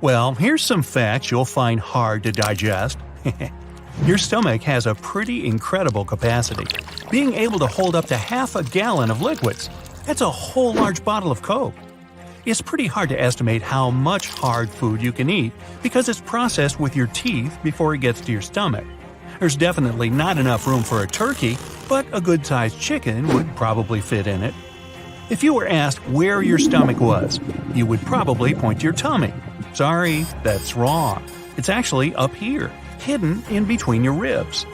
Well, here's some facts you'll find hard to digest. Your stomach has a pretty incredible capacity, being able to hold up to half a gallon of liquids. That's a whole large bottle of Coke. It's pretty hard to estimate how much hard food you can eat because it's processed with your teeth before it gets to your stomach. There's definitely not enough room for a turkey, but a good-sized chicken would probably fit in it. If you were asked where your stomach was, you would probably point to your tummy. Sorry, that's wrong. It's actually up here, hidden in between your ribs.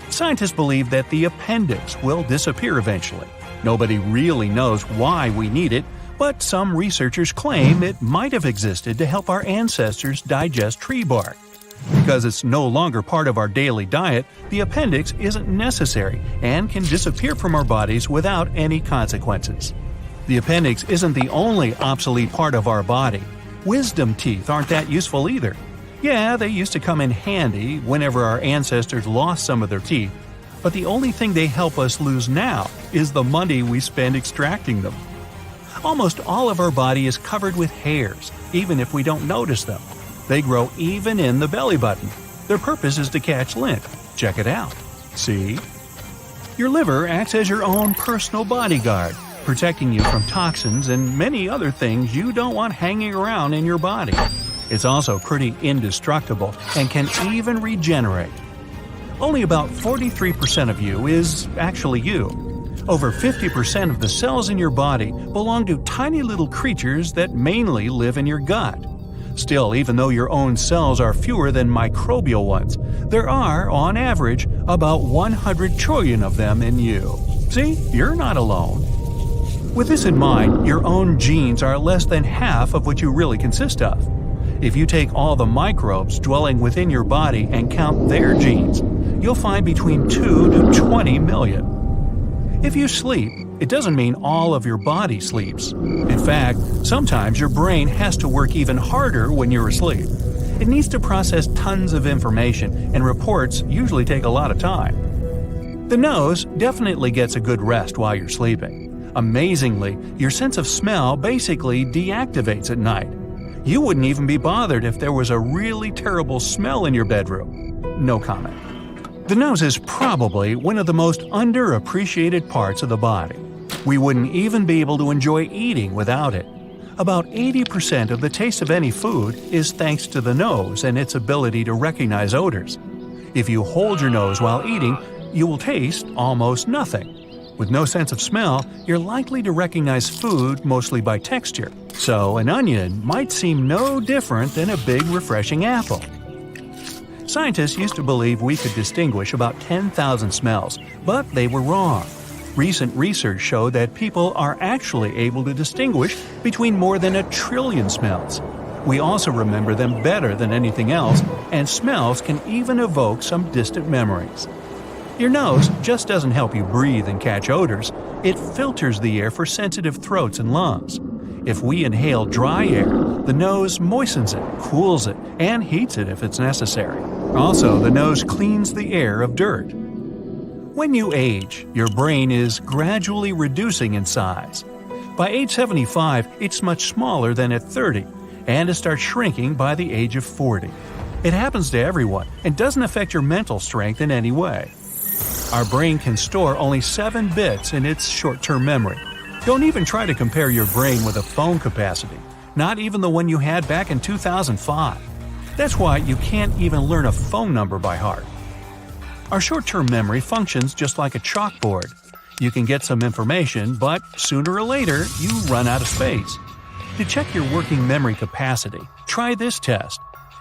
Scientists believe that the appendix will disappear eventually. Nobody really knows why we need it, but some researchers claim it might have existed to help our ancestors digest tree bark. Because it's no longer part of our daily diet, the appendix isn't necessary and can disappear from our bodies without any consequences. The appendix isn't the only obsolete part of our body. Wisdom teeth aren't that useful either. Yeah, they used to come in handy whenever our ancestors lost some of their teeth, but the only thing they help us lose now is the money we spend extracting them. Almost all of our body is covered with hairs, even if we don't notice them. They grow even in the belly button. Their purpose is to catch lint. Check it out. See? Your liver acts as your own personal bodyguard, protecting you from toxins and many other things you don't want hanging around in your body. It's also pretty indestructible and can even regenerate. Only about 43% of you is actually you. Over 50% of the cells in your body belong to tiny little creatures that mainly live in your gut. Still, even though your own cells are fewer than microbial ones, there are, on average, about 100 trillion of them in you. See, you're not alone. With this in mind, your own genes are less than half of what you really consist of. If you take all the microbes dwelling within your body and count their genes, you'll find between 2 to 20 million. If you sleep, it doesn't mean all of your body sleeps. In fact, sometimes your brain has to work even harder when you're asleep. It needs to process tons of information, and reports usually take a lot of time. The nose definitely gets a good rest while you're sleeping. Amazingly, your sense of smell basically deactivates at night. You wouldn't even be bothered if there was a really terrible smell in your bedroom. No comment. The nose is probably one of the most underappreciated parts of the body. We wouldn't even be able to enjoy eating without it. About 80% of the taste of any food is thanks to the nose and its ability to recognize odors. If you hold your nose while eating, you will taste almost nothing. With no sense of smell, you're likely to recognize food mostly by texture. So an onion might seem no different than a big refreshing apple. Scientists used to believe we could distinguish about 10,000 smells, but they were wrong. Recent research showed that people are actually able to distinguish between more than 1 trillion smells. We also remember them better than anything else, and smells can even evoke some distant memories. Your nose just doesn't help you breathe and catch odors, it filters the air for sensitive throats and lungs. If we inhale dry air, the nose moistens it, cools it, and heats it if it's necessary. Also, the nose cleans the air of dirt. When you age, your brain is gradually reducing in size. By age 75, it's much smaller than at 30, and it starts shrinking by the age of 40. It happens to everyone and doesn't affect your mental strength in any way. Our brain can store only 7 bits in its short-term memory. Don't even try to compare your brain with a phone capacity, not even the one you had back in 2005. That's why you can't even learn a phone number by heart. Our short-term memory functions just like a chalkboard. You can get some information, but sooner or later, you run out of space. To check your working memory capacity, try this test.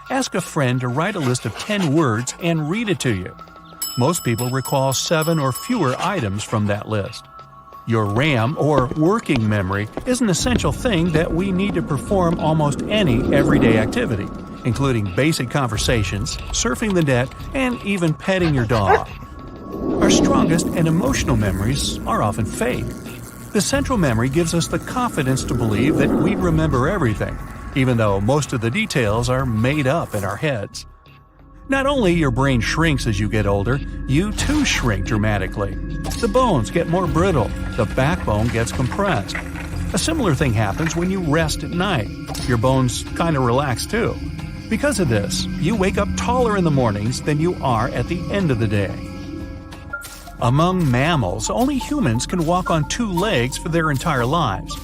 Ask a friend to write a list of 10 words and read it to you. Most people recall 7 or fewer items from that list. Your RAM, or working memory, is an essential thing that we need to perform almost any everyday activity, including basic conversations, surfing the net, and even petting your dog. Our strongest and emotional memories are often fake. The central memory gives us the confidence to believe that we remember everything, even though most of the details are made up in our heads. Not only your brain shrinks as you get older, you too shrink dramatically. The bones get more brittle, the backbone gets compressed. A similar thing happens when you rest at night. Your bones kind of relax too. Because of this, you wake up taller in the mornings than you are at the end of the day. Among mammals, only humans can walk on two legs for their entire lives.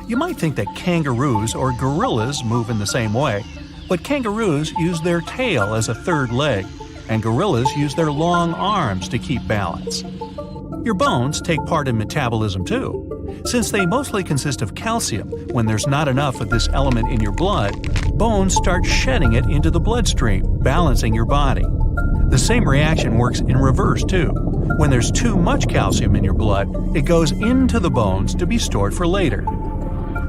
You might think that kangaroos or gorillas move in the same way, but kangaroos use their tail as a third leg, and gorillas use their long arms to keep balance. Your bones take part in metabolism too. Since they mostly consist of calcium, when there's not enough of this element in your blood, bones start shedding it into the bloodstream, balancing your body. The same reaction works in reverse too. When there's too much calcium in your blood, it goes into the bones to be stored for later.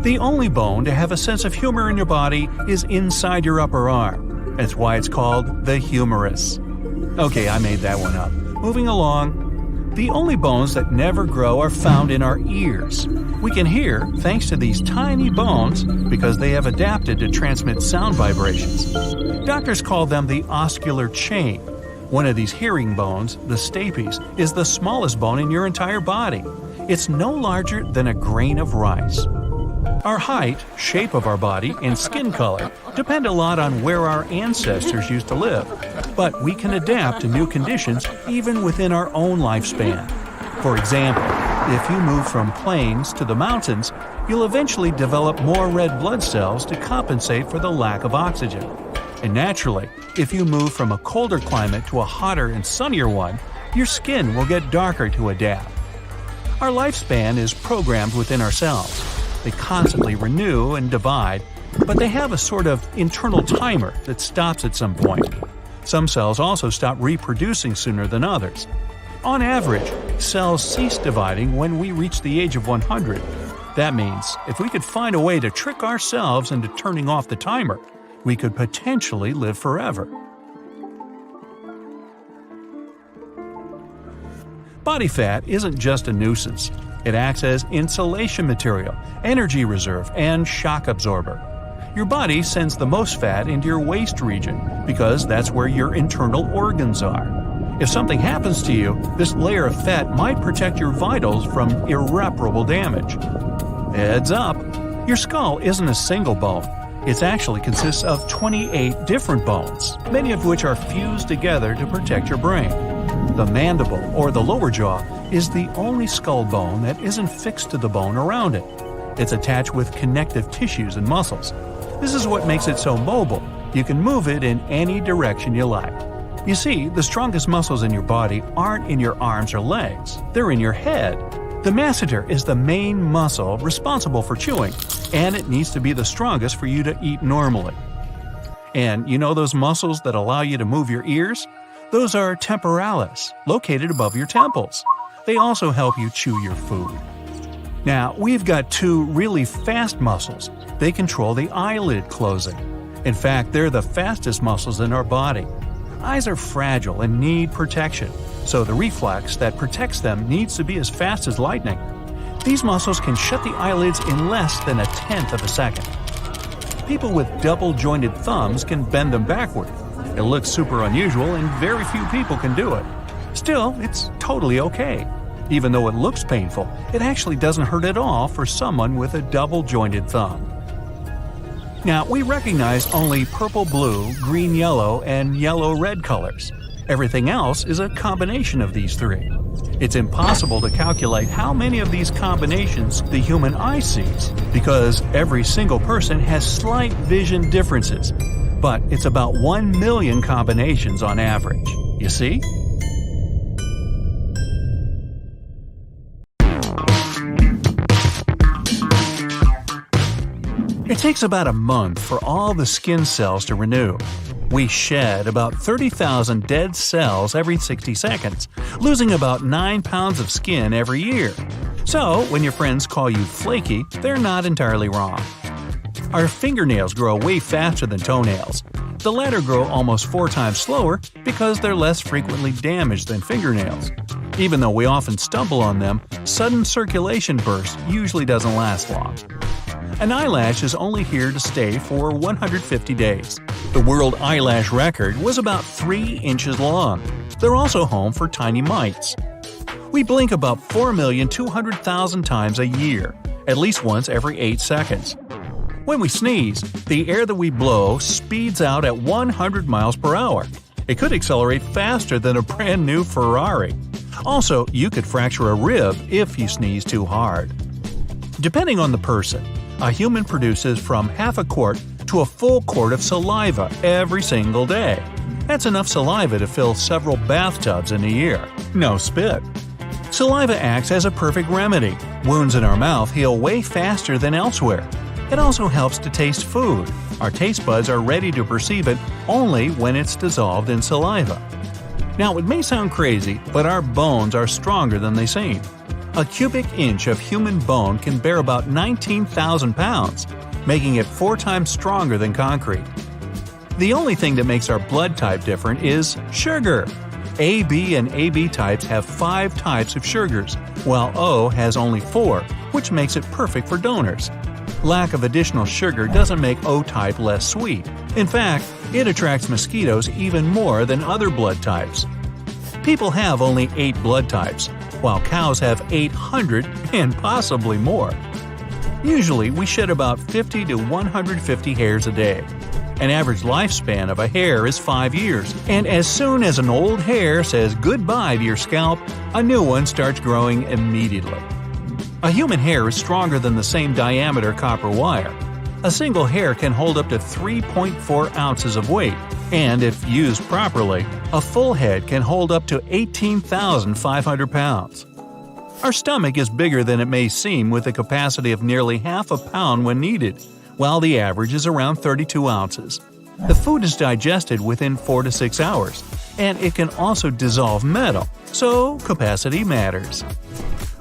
The only bone to have a sense of humor in your body is inside your upper arm. That's why it's called the humerus. Okay, I made that one up. Moving along. The only bones that never grow are found in our ears. We can hear thanks to these tiny bones because they have adapted to transmit sound vibrations. Doctors call them the oscular chain. One of these hearing bones, the stapes, is the smallest bone in your entire body. It's no larger than a grain of rice. Our height, shape of our body, and skin color depend a lot on where our ancestors used to live, but we can adapt to new conditions even within our own lifespan. For example, if you move from plains to the mountains, you'll eventually develop more red blood cells to compensate for the lack of oxygen. And naturally, if you move from a colder climate to a hotter and sunnier one, your skin will get darker to adapt. Our lifespan is programmed within ourselves. They constantly renew and divide, but they have a sort of internal timer that stops at some point. Some cells also stop reproducing sooner than others. On average, cells cease dividing when we reach the age of 100. That means, if we could find a way to trick ourselves into turning off the timer, we could potentially live forever. Body fat isn't just a nuisance. It acts as insulation material, energy reserve, and shock absorber. Your body sends the most fat into your waist region because that's where your internal organs are. If something happens to you, this layer of fat might protect your vitals from irreparable damage. Heads up! Your skull isn't a single bone. It actually consists of 28 different bones, many of which are fused together to protect your brain. The mandible, or the lower jaw, is the only skull bone that isn't fixed to the bone around it. It's attached with connective tissues and muscles. This is what makes it so mobile. You can move it in any direction you like. You see, the strongest muscles in your body aren't in your arms or legs. They're in your head. The masseter is the main muscle responsible for chewing, and it needs to be the strongest for you to eat normally. And you know those muscles that allow you to move your ears? Those are temporalis, located above your temples. They also help you chew your food. Now, we've got two really fast muscles. They control the eyelid closing. In fact, they're the fastest muscles in our body. Eyes are fragile and need protection, so the reflex that protects them needs to be as fast as lightning. These muscles can shut the eyelids in less than a tenth of a second. People with double-jointed thumbs can bend them backward. It looks super unusual and very few people can do it. Still, it's totally okay. Even though it looks painful, it actually doesn't hurt at all for someone with a double-jointed thumb. Now, we recognize only purple-blue, green-yellow, and yellow-red colors. Everything else is a combination of these three. It's impossible to calculate how many of these combinations the human eye sees, because every single person has slight vision differences. But it's about 1 million combinations on average. You see? It takes about a month for all the skin cells to renew. We shed about 30,000 dead cells every 60 seconds, losing about 9 pounds of skin every year. So, when your friends call you flaky, they're not entirely wrong. Our fingernails grow way faster than toenails. The latter grow almost 4 times slower because they're less frequently damaged than fingernails. Even though we often stumble on them, sudden circulation burst usually doesn't last long. An eyelash is only here to stay for 150 days. The world eyelash record was about 3 inches long. They're also home for tiny mites. We blink about 4,200,000 times a year. at least once every 8 seconds. When we sneeze, the air that we blow speeds out at 100 miles per hour. It could accelerate faster than a brand new Ferrari. Also, you could fracture a rib if you sneeze too hard. Depending on the person, a human produces from half a quart to a full quart of saliva every single day. That's enough saliva to fill several bathtubs in a year. No spit. Saliva acts as a perfect remedy. Wounds in our mouth heal way faster than elsewhere. It also helps to taste food. Our taste buds are ready to perceive it only when it's dissolved in saliva. Now, it may sound crazy, but our bones are stronger than they seem. A cubic inch of human bone can bear about 19,000 pounds, making it 4 times stronger than concrete. The only thing that makes our blood type different is sugar. AB and AB types have 5 types of sugars, while O has only 4, which makes it perfect for donors. Lack of additional sugar doesn't make O type less sweet. In fact, it attracts mosquitoes even more than other blood types. People have only 8 blood types, while cows have 800 and possibly more. Usually, we shed about 50 to 150 hairs a day. An average lifespan of a hair is 5 years, and as soon as an old hair says goodbye to your scalp, a new one starts growing immediately. A human hair is stronger than the same diameter copper wire. A single hair can hold up to 3.4 ounces of weight, and if used properly, a full head can hold up to 18,500 pounds. Our stomach is bigger than it may seem, with a capacity of nearly half a pound when needed, while the average is around 32 ounces. The food is digested within 4 to 6 hours, and it can also dissolve metal, so capacity matters.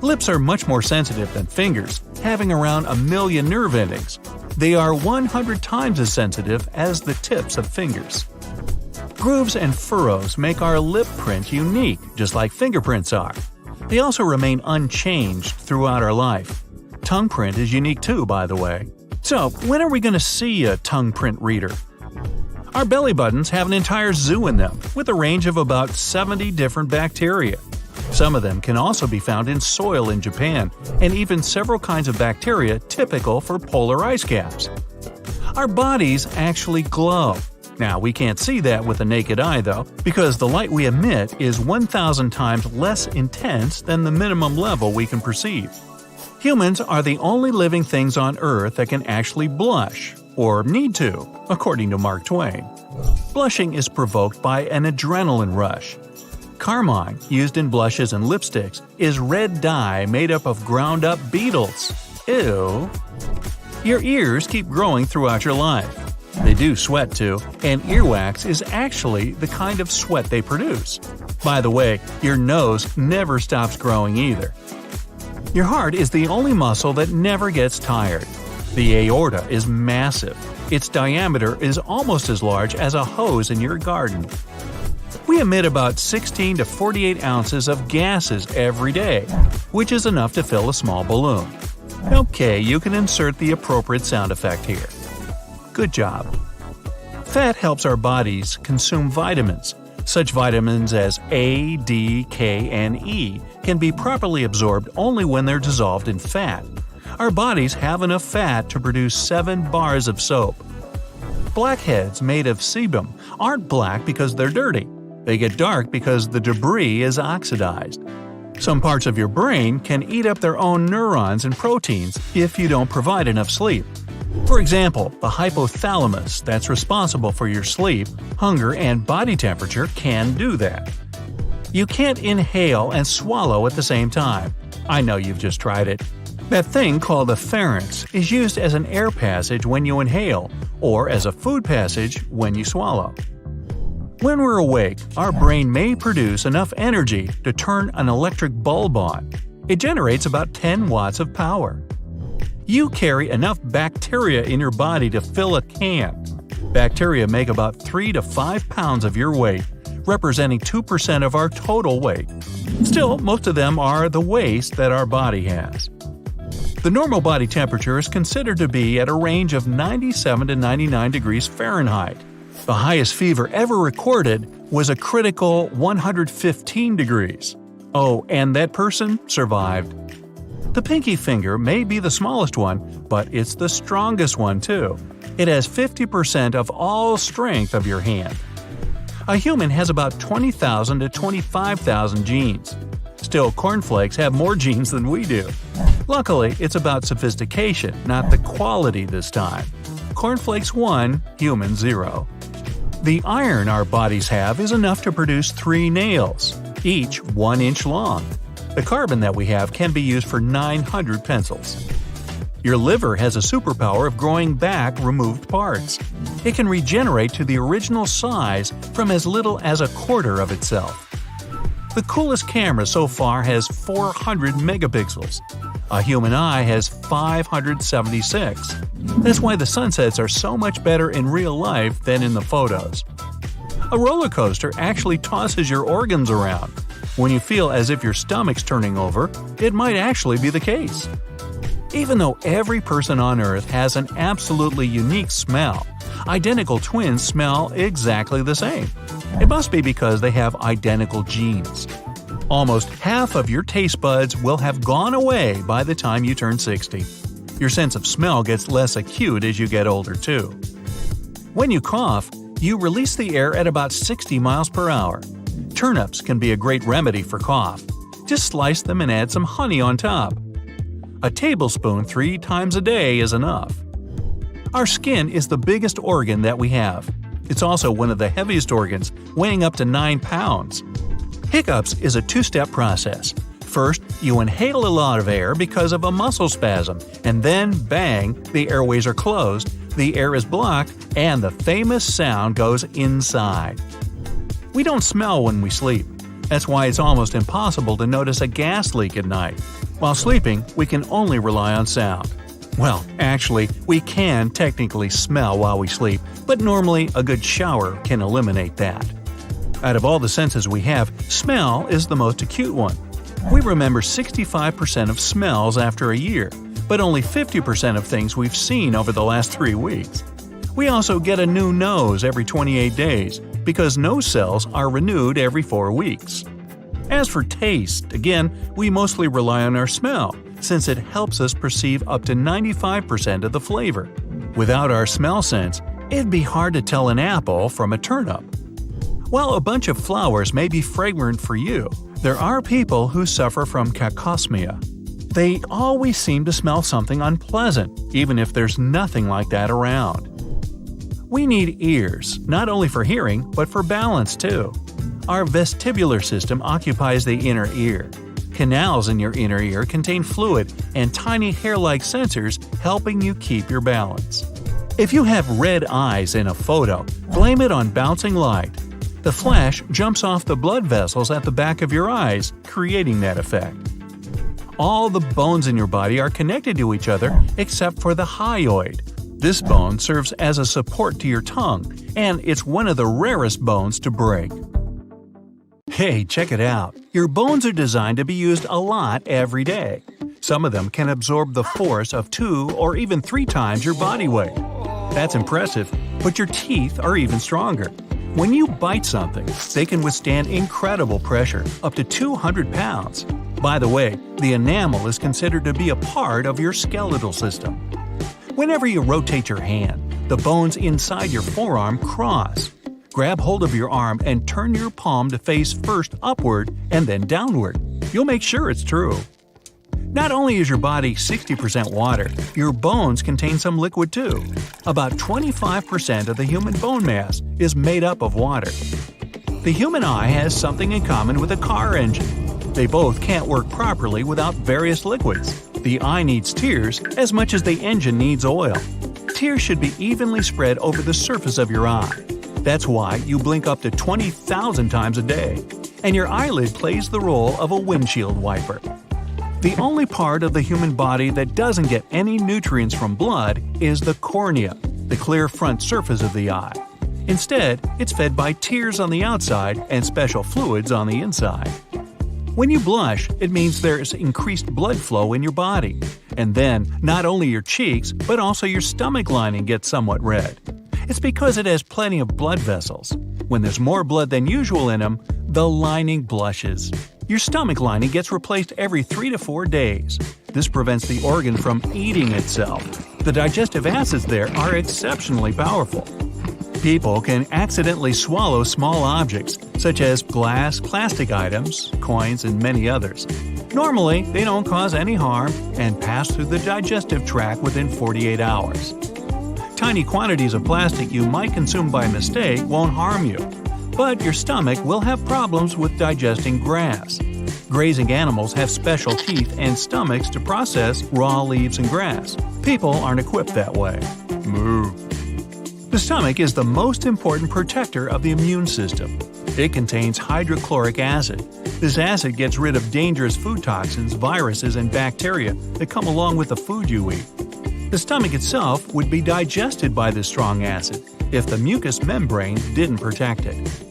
Lips are much more sensitive than fingers, having around 1 million nerve endings. They are 100 times as sensitive as the tips of fingers. Grooves and furrows make our lip print unique, just like fingerprints are. They also remain unchanged throughout our life. Tongue print is unique too, by the way. So, when are we going to see a tongue print reader? Our belly buttons have an entire zoo in them, with a range of about 70 different bacteria. Some of them can also be found in soil in Japan, and even several kinds of bacteria typical for polar ice caps. Our bodies actually glow. Now, we can't see that with the naked eye though, because the light we emit is 1,000 times less intense than the minimum level we can perceive. Humans are the only living things on Earth that can actually blush, or need to, according to Mark Twain. Blushing is provoked by an adrenaline rush. Carmine, used in blushes and lipsticks, is red dye made up of ground-up beetles. Ew. Your ears keep growing throughout your life. They do sweat too, and earwax is actually the kind of sweat they produce. By the way, your nose never stops growing either. Your heart is the only muscle that never gets tired. The aorta is massive. Its diameter is almost as large as a hose in your garden. We emit about 16 to 48 ounces of gases every day, which is enough to fill a small balloon. Okay, you can insert the appropriate sound effect here. Good job. Fat helps our bodies consume vitamins. Such vitamins as A, D, K, and E can be properly absorbed only when they're dissolved in fat. Our bodies have enough fat to produce 7 bars of soap. Blackheads made of sebum aren't black because they're dirty. They get dark because the debris is oxidized. Some parts of your brain can eat up their own neurons and proteins if you don't provide enough sleep. For example, the hypothalamus that's responsible for your sleep, hunger, and body temperature can do that. You can't inhale and swallow at the same time. I know you've just tried it. That thing called the pharynx is used as an air passage when you inhale, or as a food passage when you swallow. When we're awake, our brain may produce enough energy to turn an electric bulb on. It generates about 10 watts of power. You carry enough bacteria in your body to fill a can. Bacteria make about 3 to 5 pounds of your weight, representing 2% of our total weight. Still, most of them are the waste that our body has. The normal body temperature is considered to be at a range of 97 to 99 degrees Fahrenheit. The highest fever ever recorded was a critical 115 degrees. Oh, and that person survived. The pinky finger may be the smallest one, but it's the strongest one too. It has 50% of all strength of your hand. A human has about 20,000 to 25,000 genes. Still, cornflakes have more genes than we do. Luckily, it's about sophistication, not the quality this time. Cornflakes 1, human 0. The iron our bodies have is enough to produce 3 nails, each 1 inch long. The carbon that we have can be used for 900 pencils. Your liver has a superpower of growing back removed parts. It can regenerate to the original size from as little as a quarter of itself. The coolest camera so far has 400 megapixels. A human eye has 576. That's why the sunsets are so much better in real life than in the photos. A roller coaster actually tosses your organs around. When you feel as if your stomach's turning over, it might actually be the case. Even though every person on Earth has an absolutely unique smell, identical twins smell exactly the same. It must be because they have identical genes. Almost half of your taste buds will have gone away by the time you turn 60. Your sense of smell gets less acute as you get older too. When you cough, you release the air at about 60 miles per hour. Turnips can be a great remedy for cough. Just slice them and add some honey on top. A tablespoon 3 times a day is enough. Our skin is the biggest organ that we have. It's also one of the heaviest organs, weighing up to 9 pounds. Hiccups is a 2-step process. First, you inhale a lot of air because of a muscle spasm, and then, bang, the airways are closed, the air is blocked, and the famous sound goes inside. We don't smell when we sleep. That's why it's almost impossible to notice a gas leak at night. While sleeping, we can only rely on sound. Well, actually, we can technically smell while we sleep, but normally a good shower can eliminate that. Out of all the senses we have, smell is the most acute one. We remember 65% of smells after a year, but only 50% of things we've seen over the last 3 weeks. We also get a new nose every 28 days, because nose cells are renewed every 4 weeks. As for taste, again, we mostly rely on our smell, since it helps us perceive up to 95% of the flavor. Without our smell sense, it'd be hard to tell an apple from a turnip. While a bunch of flowers may be fragrant for you, there are people who suffer from cacosmia. They always seem to smell something unpleasant, even if there's nothing like that around. We need ears, not only for hearing, but for balance too. Our vestibular system occupies the inner ear. Canals in your inner ear contain fluid and tiny hair-like sensors helping you keep your balance. If you have red eyes in a photo, blame it on bouncing light. The flash jumps off the blood vessels at the back of your eyes, creating that effect. All the bones in your body are connected to each other except for the hyoid. This bone serves as a support to your tongue, and it's one of the rarest bones to break. Hey, check it out. Your bones are designed to be used a lot every day. Some of them can absorb the force of 2 or even 3 times your body weight. That's impressive, but your teeth are even stronger. When you bite something, they can withstand incredible pressure, up to 200 pounds. By the way, the enamel is considered to be a part of your skeletal system. Whenever you rotate your hand, the bones inside your forearm cross. Grab hold of your arm and turn your palm to face first upward and then downward. You'll make sure it's true. Not only is your body 60% water, your bones contain some liquid too. About 25% of the human bone mass is made up of water. The human eye has something in common with a car engine. They both can't work properly without various liquids. The eye needs tears as much as the engine needs oil. Tears should be evenly spread over the surface of your eye. That's why you blink up to 20,000 times a day, and your eyelid plays the role of a windshield wiper. The only part of the human body that doesn't get any nutrients from blood is the cornea, the clear front surface of the eye. Instead, it's fed by tears on the outside and special fluids on the inside. When you blush, it means there's increased blood flow in your body. And then, not only your cheeks, but also your stomach lining gets somewhat red. It's because it has plenty of blood vessels. When there's more blood than usual in them, the lining blushes. Your stomach lining gets replaced every 3 to 4 days. This prevents the organ from eating itself. The digestive acids there are exceptionally powerful. People can accidentally swallow small objects, such as glass, plastic items, coins, and many others. Normally, they don't cause any harm and pass through the digestive tract within 48 hours. Tiny quantities of plastic you might consume by mistake won't harm you, but your stomach will have problems with digesting grass. Grazing animals have special teeth and stomachs to process raw leaves and grass. People aren't equipped that way. Moo. The stomach is the most important protector of the immune system. It contains hydrochloric acid. This acid gets rid of dangerous food toxins, viruses, and bacteria that come along with the food you eat. The stomach itself would be digested by this strong acid if the mucous membrane didn't protect it.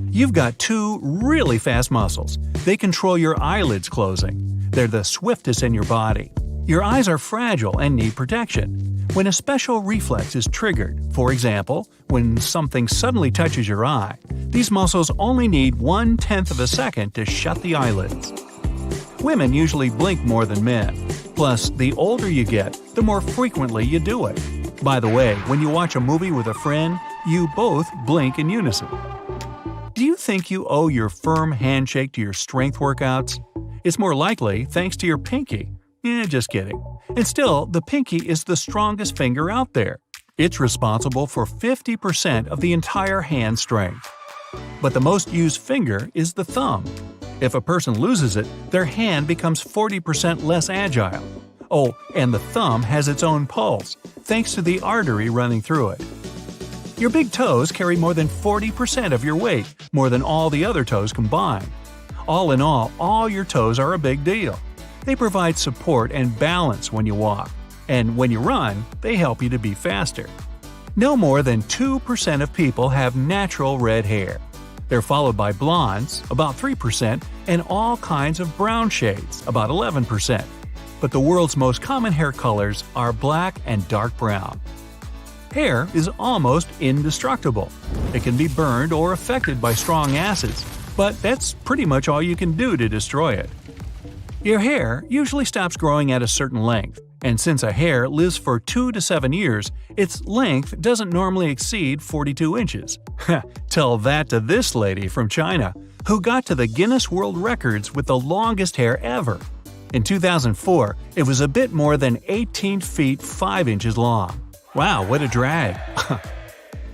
You've got two really fast muscles. They control your eyelids closing. They're the swiftest in your body. Your eyes are fragile and need protection. When a special reflex is triggered, for example, when something suddenly touches your eye, these muscles only need 1/10 of a second to shut the eyelids. Women usually blink more than men. Plus, the older you get, the more frequently you do it. By the way, when you watch a movie with a friend, you both blink in unison. Do you think you owe your firm handshake to your strength workouts? It's more likely thanks to your pinky. Just kidding. And still, the pinky is the strongest finger out there. It's responsible for 50% of the entire hand strength. But the most used finger is the thumb. If a person loses it, their hand becomes 40% less agile. Oh, and the thumb has its own pulse, thanks to the artery running through it. Your big toes carry more than 40% of your weight, more than all the other toes combined. All in all your toes are a big deal. They provide support and balance when you walk, and when you run, they help you to be faster. No more than 2% of people have natural red hair. They're followed by blondes, about 3%, and all kinds of brown shades, about 11%. But the world's most common hair colors are black and dark brown. Hair is almost indestructible. It can be burned or affected by strong acids, but that's pretty much all you can do to destroy it. Your hair usually stops growing at a certain length, and since a hair lives for 2 to 7 years, its length doesn't normally exceed 42 inches. Tell that to this lady from China, who got to the Guinness World Records with the longest hair ever. In 2004, it was a bit more than 18 feet 5 inches long. Wow, what a drag!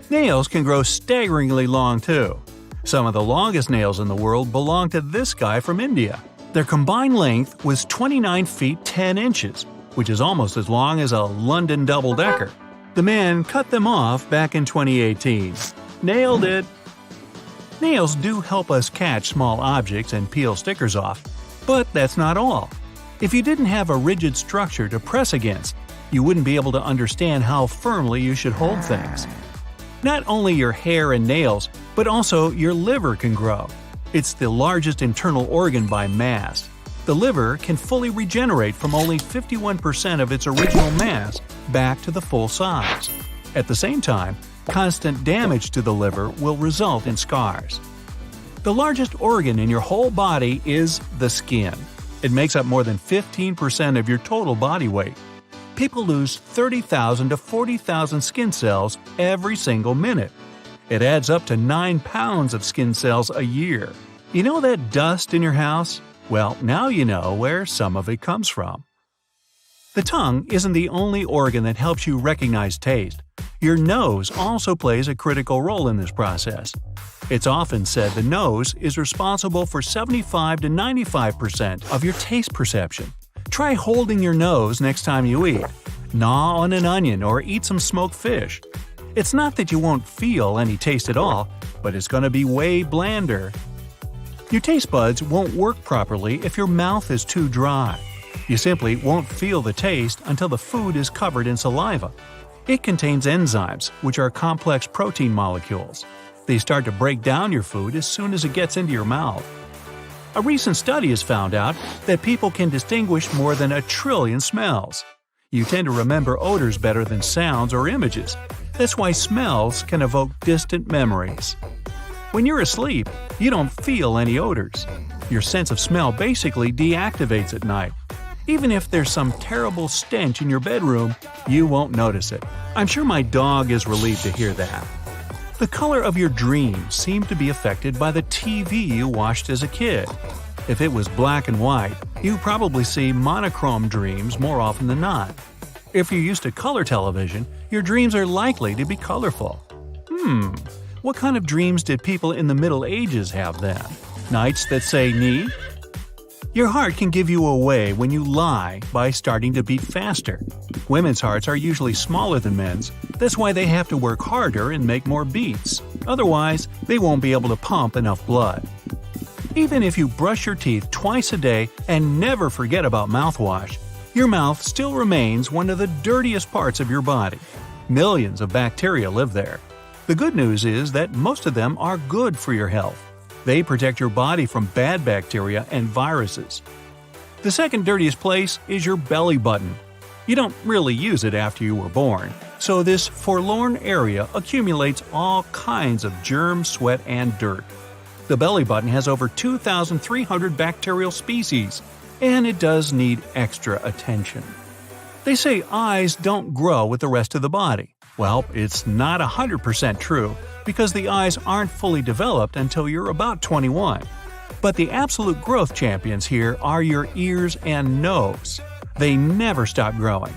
Nails can grow staggeringly long too. Some of the longest nails in the world belong to this guy from India. Their combined length was 29 feet 10 inches, which is almost as long as a London double-decker. The man cut them off back in 2018. Nailed it! Nails do help us catch small objects and peel stickers off, but that's not all. If you didn't have a rigid structure to press against, you wouldn't be able to understand how firmly you should hold things. Not only your hair and nails, but also your liver can grow. It's the largest internal organ by mass. The liver can fully regenerate from only 51% of its original mass back to the full size. At the same time, constant damage to the liver will result in scars. The largest organ in your whole body is the skin. It makes up more than 15% of your total body weight. People lose 30,000 to 40,000 skin cells every single minute. It adds up to 9 pounds of skin cells a year. You know that dust in your house? Well, now you know where some of it comes from. The tongue isn't the only organ that helps you recognize taste. Your nose also plays a critical role in this process. It's often said the nose is responsible for 75 to 95% of your taste perception. Try holding your nose next time you eat. Gnaw on an onion or eat some smoked fish. It's not that you won't feel any taste at all, but it's going to be way blander. Your taste buds won't work properly if your mouth is too dry. You simply won't feel the taste until the food is covered in saliva. It contains enzymes, which are complex protein molecules. They start to break down your food as soon as it gets into your mouth. A recent study has found out that people can distinguish more than 1 trillion smells. You tend to remember odors better than sounds or images. That's why smells can evoke distant memories. When you're asleep, you don't feel any odors. Your sense of smell basically deactivates at night. Even if there's some terrible stench in your bedroom, you won't notice it. I'm sure my dog is relieved to hear that. The color of your dreams seem to be affected by the TV you watched as a kid. If it was black and white, you probably see monochrome dreams more often than not. If you're used to color television, your dreams are likely to be colorful. What kind of dreams did people in the Middle Ages have then? Nights that say need? Your heart can give you away when you lie by starting to beat faster. Women's hearts are usually smaller than men's, that's why they have to work harder and make more beats. Otherwise, they won't be able to pump enough blood. Even if you brush your teeth twice a day and never forget about mouthwash, your mouth still remains one of the dirtiest parts of your body. Millions of bacteria live there. The good news is that most of them are good for your health. They protect your body from bad bacteria and viruses. The second dirtiest place is your belly button. You don't really use it after you were born, so this forlorn area accumulates all kinds of germs, sweat, and dirt. The belly button has over 2,300 bacterial species, and it does need extra attention. They say eyes don't grow with the rest of the body. Well, it's not 100% true, because the eyes aren't fully developed until you're about 21. But the absolute growth champions here are your ears and nose. They never stop growing.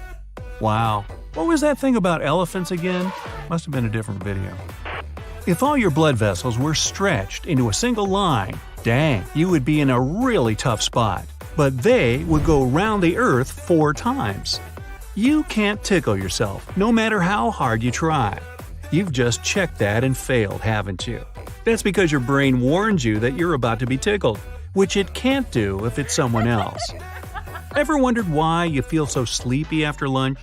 Wow, what was that thing about elephants again? Must have been a different video. If all your blood vessels were stretched into a single line, dang, you would be in a really tough spot. But they would go around the earth 4 times. You can't tickle yourself, no matter how hard you try. You've just checked that and failed, haven't you? That's because your brain warns you that you're about to be tickled, which it can't do if it's someone else. Ever wondered why you feel so sleepy after lunch?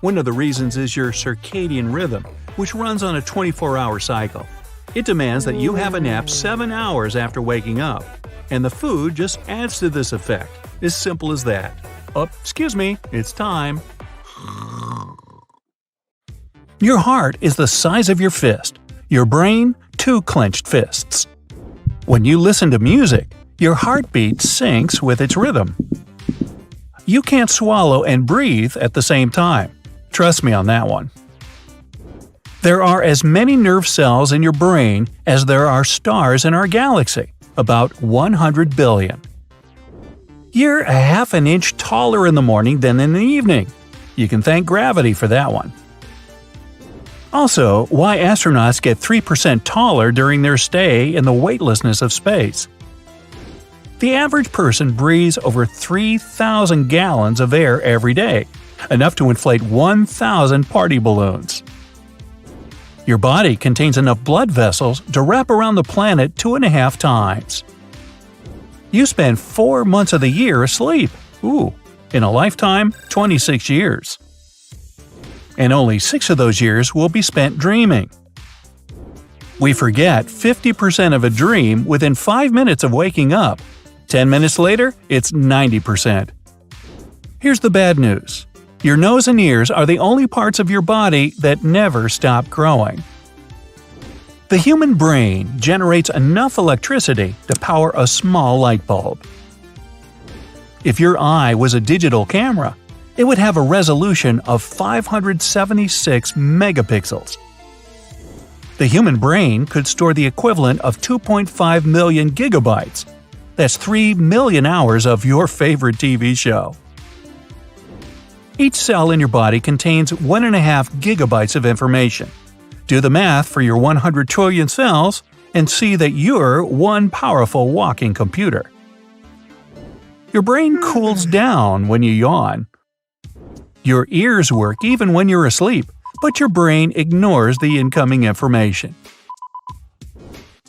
One of the reasons is your circadian rhythm, which runs on a 24-hour cycle. It demands that you have a nap 7 hours after waking up, and the food just adds to this effect. As simple as that. Oh, excuse me, it's time. Your heart is the size of your fist. Your brain, 2 clenched fists. When you listen to music, your heartbeat syncs with its rhythm. You can't swallow and breathe at the same time. Trust me on that one. There are as many nerve cells in your brain as there are stars in our galaxy, about 100 billion. You're a half an inch taller in the morning than in the evening. You can thank gravity for that one. Also, why astronauts get 3% taller during their stay in the weightlessness of space. The average person breathes over 3,000 gallons of air every day, enough to inflate 1,000 party balloons. Your body contains enough blood vessels to wrap around the planet 2.5 times. You spend 4 months of the year asleep. In a lifetime, 26 years. And only 6 of those years will be spent dreaming. We forget 50% of a dream within 5 minutes of waking up. 10 minutes later, it's 90%. Here's the bad news. Your nose and ears are the only parts of your body that never stop growing. The human brain generates enough electricity to power a small light bulb. If your eye was a digital camera, it would have a resolution of 576 megapixels. The human brain could store the equivalent of 2.5 million gigabytes. That's 3 million hours of your favorite TV show. Each cell in your body contains 1.5 gigabytes of information. Do the math for your 100 trillion cells and see that you're one powerful walking computer. Your brain cools down when you yawn. Your ears work even when you're asleep, but your brain ignores the incoming information.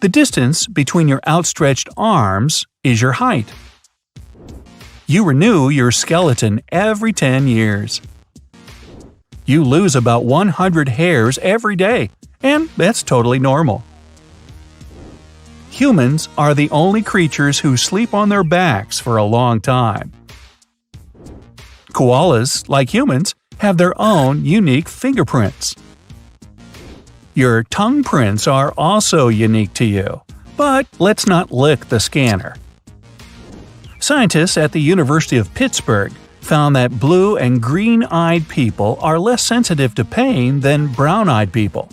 The distance between your outstretched arms is your height. You renew your skeleton every 10 years. You lose about 100 hairs every day, and that's totally normal. Humans are the only creatures who sleep on their backs for a long time. Koalas, like humans, have their own unique fingerprints. Your tongue prints are also unique to you, but let's not lick the scanner. Scientists at the University of Pittsburgh found that blue and green-eyed people are less sensitive to pain than brown-eyed people.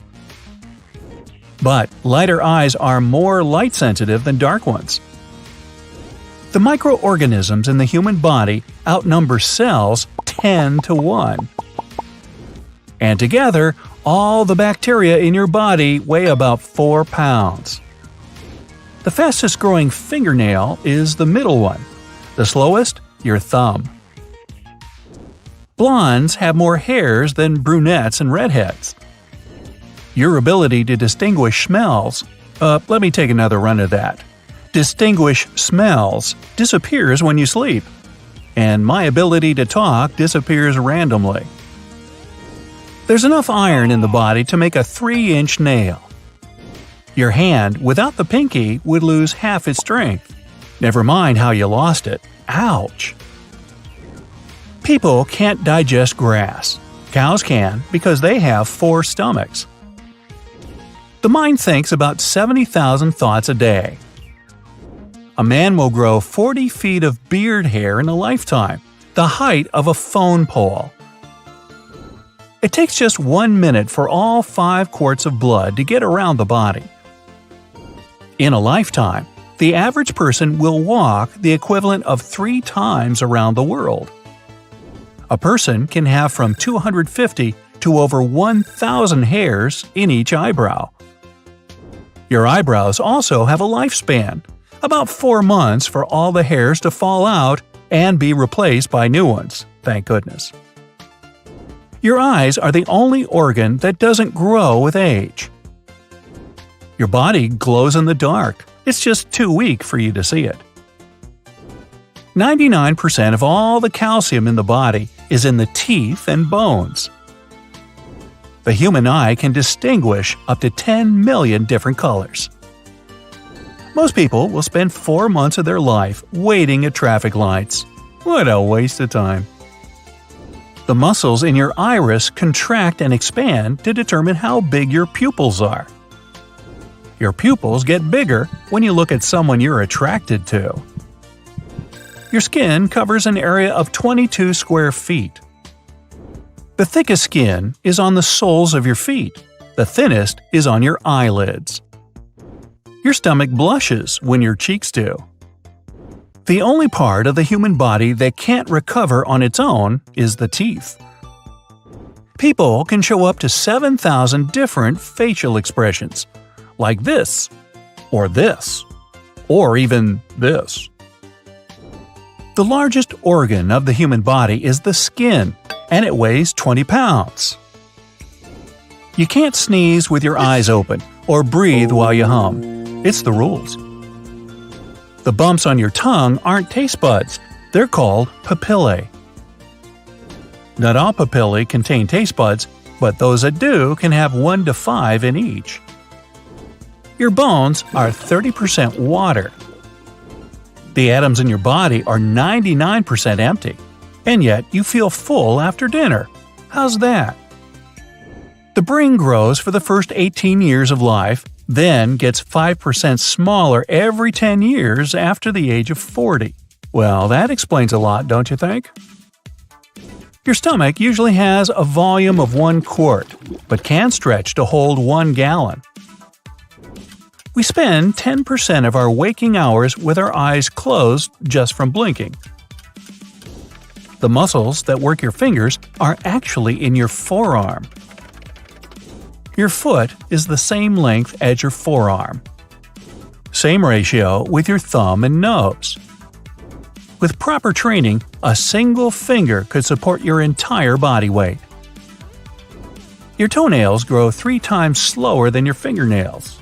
But lighter eyes are more light-sensitive than dark ones. The microorganisms in the human body outnumber cells 10 to 1. And together, all the bacteria in your body weigh about 4 pounds. The fastest growing fingernail is the middle one. The slowest, your thumb. Blondes have more hairs than brunettes and redheads. Your ability to distinguish smells let me take another run at that. Distinguish smells disappears when you sleep. And my ability to talk disappears randomly. There's enough iron in the body to make a 3-inch nail. Your hand, without the pinky, would lose half its strength. Never mind how you lost it. Ouch! People can't digest grass. Cows can because they have 4 stomachs. The mind thinks about 70,000 thoughts a day. A man will grow 40 feet of beard hair in a lifetime, the height of a phone pole. It takes just 1 minute for all 5 quarts of blood to get around the body. In a lifetime, the average person will walk the equivalent of 3 times around the world. A person can have from 250 to over 1,000 hairs in each eyebrow. Your eyebrows also have a lifespan, about 4 months for all the hairs to fall out and be replaced by new ones, thank goodness. Your eyes are the only organ that doesn't grow with age. Your body glows in the dark, it's just too weak for you to see it. 99% of all the calcium in the body is in the teeth and bones. The human eye can distinguish up to 10 million different colors. Most people will spend 4 months of their life waiting at traffic lights. What a waste of time. The muscles in your iris contract and expand to determine how big your pupils are. Your pupils get bigger when you look at someone you're attracted to. Your skin covers an area of 22 square feet. The thickest skin is on the soles of your feet. The thinnest is on your eyelids. Your stomach blushes when your cheeks do. The only part of the human body that can't recover on its own is the teeth. People can show up to 7,000 different facial expressions, like this, or even this. The largest organ of the human body is the skin, and it weighs 20 pounds. You can't sneeze with your eyes open or breathe while you hum. It's the rules. The bumps on your tongue aren't taste buds, they're called papillae. Not all papillae contain taste buds, but those that do can have 1 to 5 in each. Your bones are 30% water. The atoms in your body are 99% empty, and yet you feel full after dinner. How's that? The brain grows for the first 18 years of life, then gets 5% smaller every 10 years after the age of 40. Well, that explains a lot, don't you think? Your stomach usually has a volume of 1 quart, but can stretch to hold 1 gallon. We spend 10% of our waking hours with our eyes closed just from blinking. The muscles that work your fingers are actually in your forearm. Your foot is the same length as your forearm. Same ratio with your thumb and nose. With proper training, a single finger could support your entire body weight. Your toenails grow 3 times slower than your fingernails.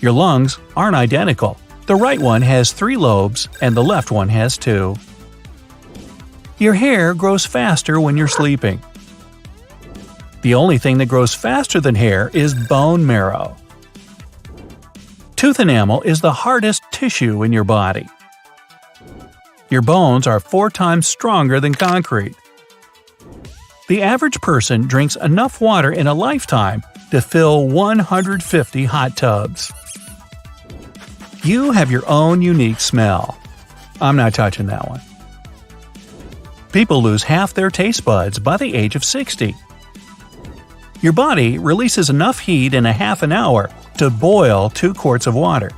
Your lungs aren't identical. The right one has 3 lobes and the left one has 2. Your hair grows faster when you're sleeping. The only thing that grows faster than hair is bone marrow. Tooth enamel is the hardest tissue in your body. Your bones are 4 times stronger than concrete. The average person drinks enough water in a lifetime to fill 150 hot tubs. You have your own unique smell. I'm not touching that one. People lose half their taste buds by the age of 60. Your body releases enough heat in a half an hour to boil 2 quarts of water.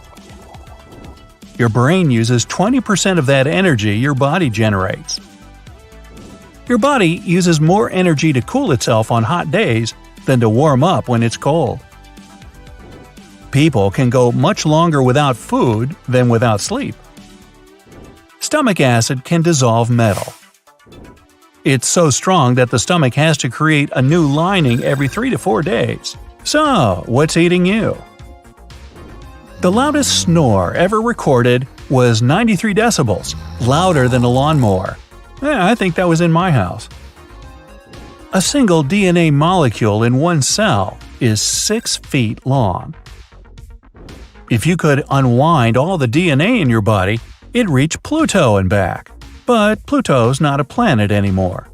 Your brain uses 20% of that energy your body generates. Your body uses more energy to cool itself on hot days than to warm up when it's cold. People can go much longer without food than without sleep. Stomach acid can dissolve metal. It's so strong that the stomach has to create a new lining every 3 to 4 days. So, what's eating you? The loudest snore ever recorded was 93 decibels, louder than a lawnmower. I think that was in my house. A single DNA molecule in one cell is 6 feet long. If you could unwind all the DNA in your body, it'd reach Pluto and back. But Pluto's not a planet anymore.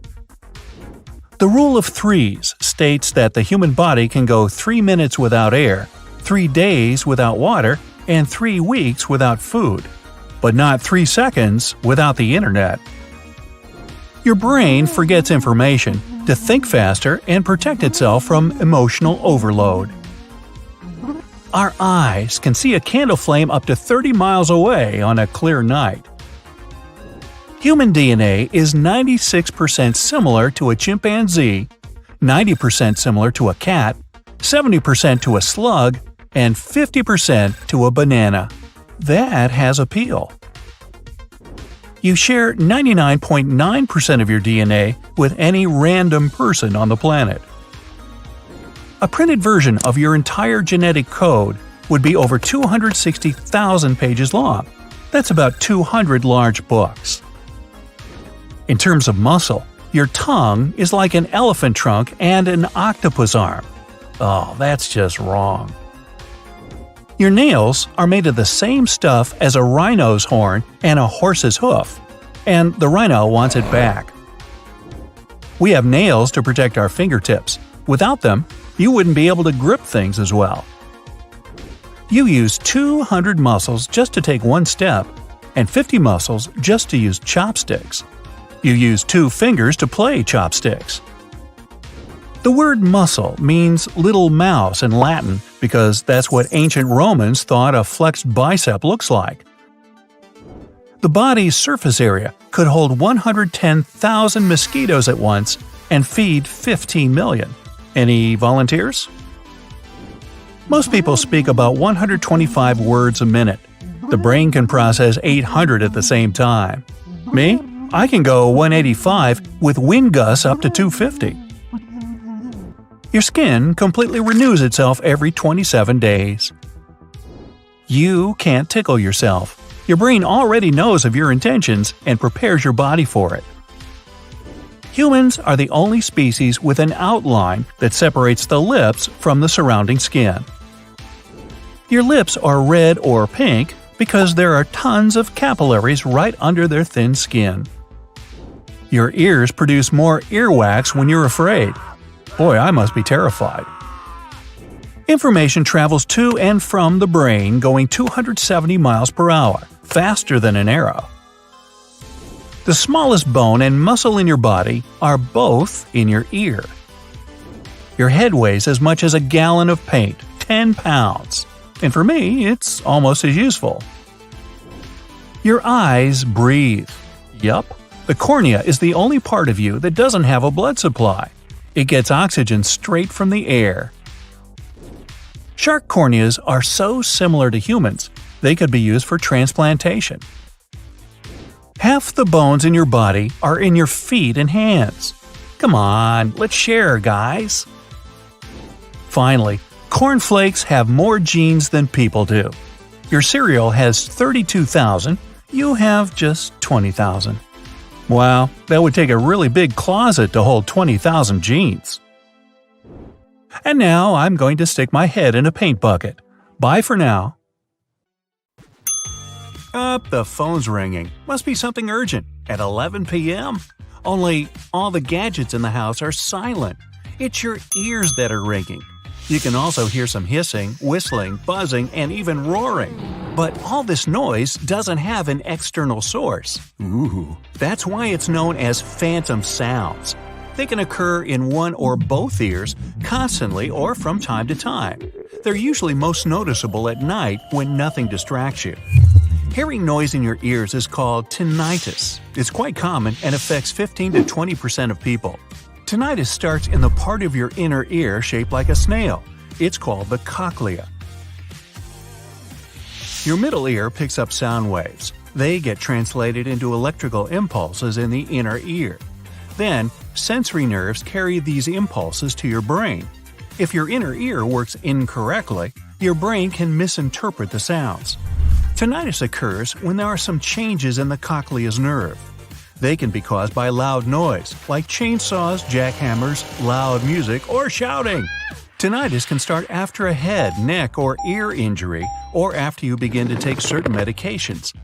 The rule of threes states that the human body can go 3 minutes without air, 3 days without water, and 3 weeks without food, but not 3 seconds without the internet. Your brain forgets information to think faster and protect itself from emotional overload. Our eyes can see a candle flame up to 30 miles away on a clear night. Human DNA is 96% similar to a chimpanzee, 90% similar to a cat, 70% to a slug, and 50% to a banana. That has appeal. You share 99.9% of your DNA with any random person on the planet. A printed version of your entire genetic code would be over 260,000 pages long. That's about 200 large books. In terms of muscle, your tongue is like an elephant trunk and an octopus arm. Oh, that's just wrong. Your nails are made of the same stuff as a rhino's horn and a horse's hoof, and the rhino wants it back. We have nails to protect our fingertips. Without them, you wouldn't be able to grip things as well. You use 200 muscles just to take one step, and 50 muscles just to use chopsticks. You use 2 fingers to play chopsticks. The word muscle means little mouse in Latin because that's what ancient Romans thought a flexed bicep looks like. The body's surface area could hold 110,000 mosquitoes at once and feed 15 million. Any volunteers? Most people speak about 125 words a minute. The brain can process 800 at the same time. Me? I can go 185 with wind gusts up to 250. Your skin completely renews itself every 27 days. You can't tickle yourself. Your brain already knows of your intentions and prepares your body for it. Humans are the only species with an outline that separates the lips from the surrounding skin. Your lips are red or pink because there are tons of capillaries right under their thin skin. Your ears produce more earwax when you're afraid. Boy, I must be terrified. Information travels to and from the brain going 270 miles per hour, faster than an arrow. The smallest bone and muscle in your body are both in your ear. Your head weighs as much as a gallon of paint, 10 pounds. And for me, it's almost as useful. Your eyes breathe. Yup. The cornea is the only part of you that doesn't have a blood supply. It gets oxygen straight from the air. Shark corneas are so similar to humans, they could be used for transplantation. Half the bones in your body are in your feet and hands. Come on, let's share, guys. Finally, cornflakes have more genes than people do. Your cereal has 32,000, you have just 20,000. Wow, that would take a really big closet to hold 20,000 genes. And now I'm going to stick my head in a paint bucket. Bye for now. The phone's ringing. Must be something urgent. At 11 p.m.? Only all the gadgets in the house are silent. It's your ears that are ringing. You can also hear some hissing, whistling, buzzing, and even roaring. But all this noise doesn't have an external source. Ooh. That's why it's known as phantom sounds. They can occur in one or both ears, constantly or from time to time. They're usually most noticeable at night when nothing distracts you. Hearing noise in your ears is called tinnitus. It's quite common and affects 15 to 20% of people. Tinnitus starts in the part of your inner ear shaped like a snail. It's called the cochlea. Your middle ear picks up sound waves. They get translated into electrical impulses in the inner ear. Then, sensory nerves carry these impulses to your brain. If your inner ear works incorrectly, your brain can misinterpret the sounds. Tinnitus occurs when there are some changes in the cochlea's nerve. They can be caused by loud noise, like chainsaws, jackhammers, loud music, or shouting. Tinnitus can start after a head, neck, or ear injury, or after you begin to take certain medications.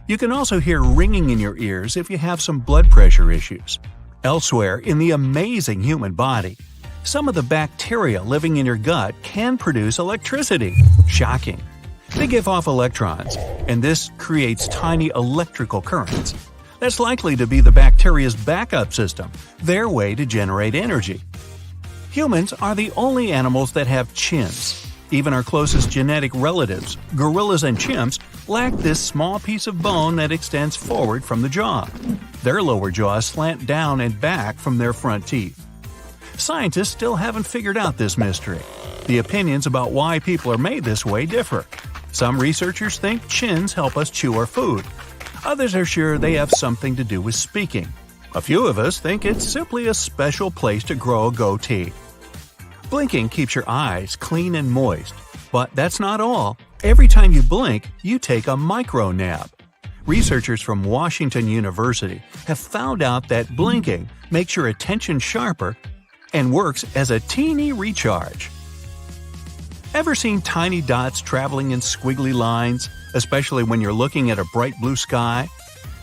You can also hear ringing in your ears if you have some blood pressure issues. Elsewhere in the amazing human body, some of the bacteria living in your gut can produce electricity. Shocking. They give off electrons, and this creates tiny electrical currents. That's likely to be the bacteria's backup system, their way to generate energy. Humans are the only animals that have chins. Even our closest genetic relatives, gorillas and chimps, lack this small piece of bone that extends forward from the jaw. Their lower jaws slant down and back from their front teeth. Scientists still haven't figured out this mystery. The opinions about why people are made this way differ. Some researchers think chins help us chew our food. Others are sure they have something to do with speaking. A few of us think it's simply a special place to grow a goatee. Blinking keeps your eyes clean and moist. But that's not all. Every time you blink, you take a micro nap. Researchers from Washington University have found out that blinking makes your attention sharper and works as a teeny recharge. Ever seen tiny dots traveling in squiggly lines, especially when you're looking at a bright blue sky?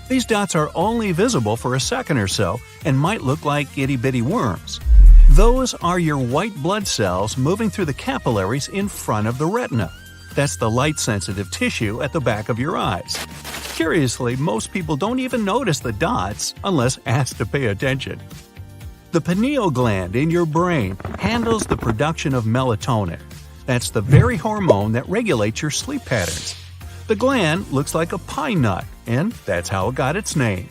These dots are only visible for a second or so and might look like itty-bitty worms. Those are your white blood cells moving through the capillaries in front of the retina. That's the light-sensitive tissue at the back of your eyes. Curiously, most people don't even notice the dots unless asked to pay attention. The pineal gland in your brain handles the production of melatonin. That's the very hormone that regulates your sleep patterns. The gland looks like a pine nut, and that's how it got its name.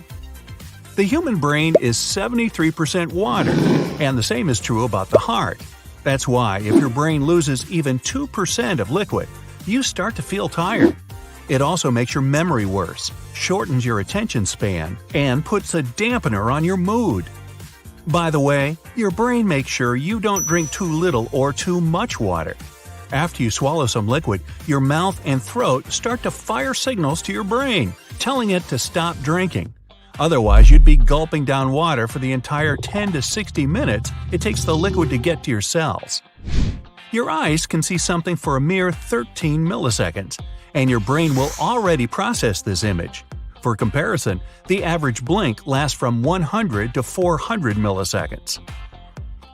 The human brain is 73% water, and the same is true about the heart. That's why if your brain loses even 2% of liquid, you start to feel tired. It also makes your memory worse, shortens your attention span, and puts a dampener on your mood. By the way, your brain makes sure you don't drink too little or too much water. After you swallow some liquid, your mouth and throat start to fire signals to your brain, telling it to stop drinking. Otherwise, you'd be gulping down water for the entire 10 to 60 minutes it takes the liquid to get to your cells. Your eyes can see something for a mere 13 milliseconds, and your brain will already process this image. For comparison, the average blink lasts from 100 to 400 milliseconds.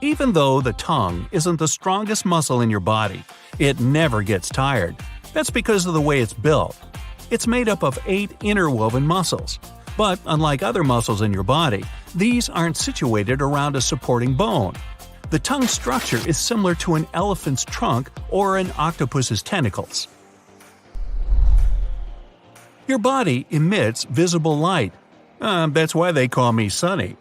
Even though the tongue isn't the strongest muscle in your body, it never gets tired. That's because of the way it's built. It's made up of 8 interwoven muscles. But unlike other muscles in your body, these aren't situated around a supporting bone. The tongue structure is similar to an elephant's trunk or an octopus's tentacles. Your body emits visible light. That's why they call me Sunny.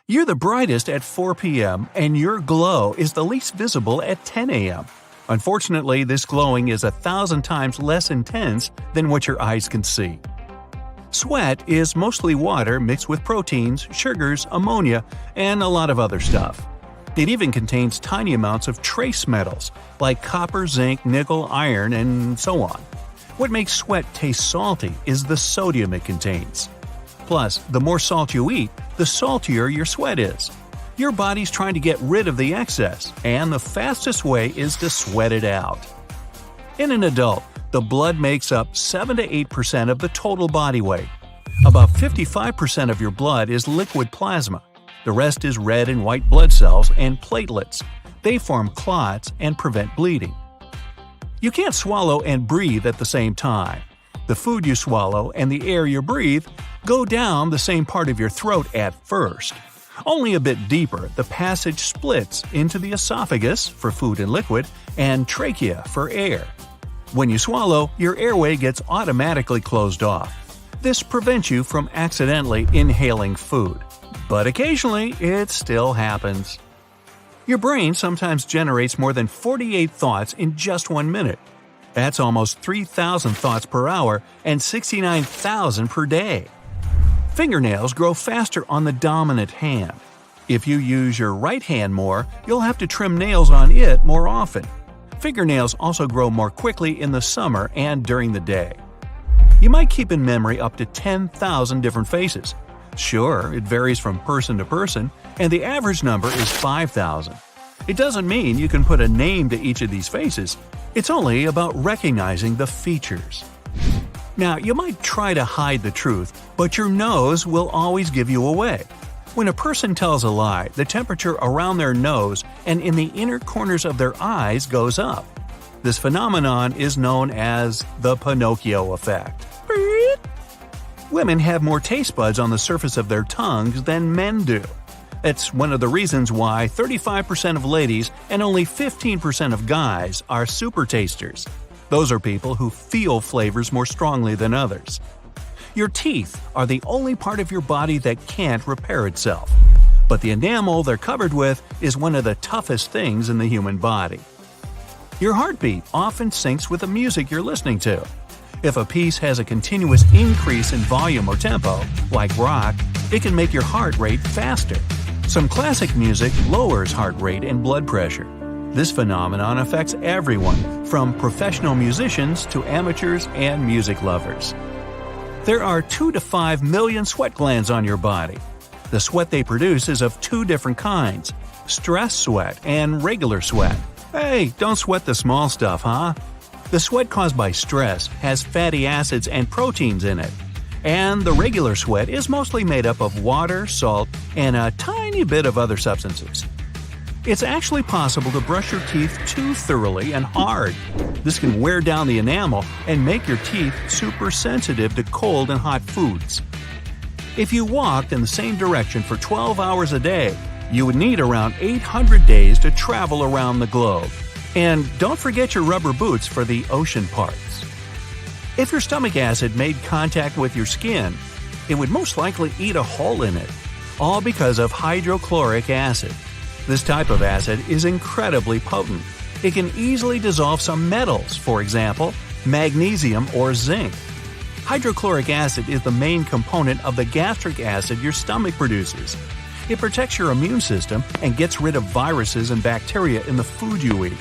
You're the brightest at 4 p.m. and your glow is the least visible at 10 a.m. Unfortunately, this glowing is 1,000 times less intense than what your eyes can see. Sweat is mostly water mixed with proteins, sugars, ammonia, and a lot of other stuff. It even contains tiny amounts of trace metals like copper, zinc, nickel, iron, and so on. What makes sweat taste salty is the sodium it contains. Plus, the more salt you eat, the saltier your sweat is. Your body's trying to get rid of the excess, and the fastest way is to sweat it out. In an adult, the blood makes up 7 to 8% of the total body weight. About 55% of your blood is liquid plasma. The rest is red and white blood cells and platelets. They form clots and prevent bleeding. You can't swallow and breathe at the same time. The food you swallow and the air you breathe go down the same part of your throat at first. Only a bit deeper, the passage splits into the esophagus for food and liquid and trachea for air. When you swallow, your airway gets automatically closed off. This prevents you from accidentally inhaling food. But occasionally, it still happens. Your brain sometimes generates more than 48 thoughts in just 1 minute. That's almost 3,000 thoughts per hour and 69,000 per day. Fingernails grow faster on the dominant hand. If you use your right hand more, you'll have to trim nails on it more often. Fingernails also grow more quickly in the summer and during the day. You might keep in memory up to 10,000 different faces. Sure, it varies from person to person, and the average number is 5,000. It doesn't mean you can put a name to each of these faces. It's only about recognizing the features. Now, you might try to hide the truth, but your nose will always give you away. When a person tells a lie, the temperature around their nose and in the inner corners of their eyes goes up. This phenomenon is known as the Pinocchio effect. Women have more taste buds on the surface of their tongues than men do. It's one of the reasons why 35% of ladies and only 15% of guys are super tasters. Those are people who feel flavors more strongly than others. Your teeth are the only part of your body that can't repair itself. But the enamel they're covered with is one of the toughest things in the human body. Your heartbeat often syncs with the music you're listening to. If a piece has a continuous increase in volume or tempo, like rock, it can make your heart rate faster. Some classic music lowers heart rate and blood pressure. This phenomenon affects everyone, from professional musicians to amateurs and music lovers. There are 2 to 5 million sweat glands on your body. The sweat they produce is of 2 different kinds: stress sweat and regular sweat. Hey, don't sweat the small stuff, huh? The sweat caused by stress has fatty acids and proteins in it. And the regular sweat is mostly made up of water, salt, and a tiny bit of other substances. It's actually possible to brush your teeth too thoroughly and hard. This can wear down the enamel and make your teeth super sensitive to cold and hot foods. If you walked in the same direction for 12 hours a day, you would need around 800 days to travel around the globe. And don't forget your rubber boots for the ocean parts. If your stomach acid made contact with your skin, it would most likely eat a hole in it, all because of hydrochloric acid. This type of acid is incredibly potent. It can easily dissolve some metals, for example, magnesium or zinc. Hydrochloric acid is the main component of the gastric acid your stomach produces. It protects your immune system and gets rid of viruses and bacteria in the food you eat.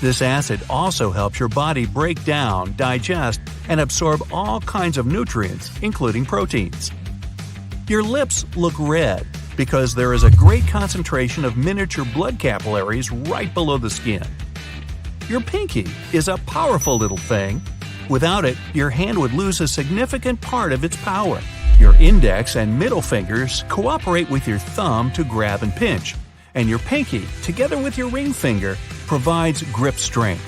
This acid also helps your body break down, digest, and absorb all kinds of nutrients, including proteins. Your lips look red because there is a great concentration of miniature blood capillaries right below the skin. Your pinky is a powerful little thing. Without it, your hand would lose a significant part of its power. Your index and middle fingers cooperate with your thumb to grab and pinch, and your pinky, together with your ring finger, provides grip strength.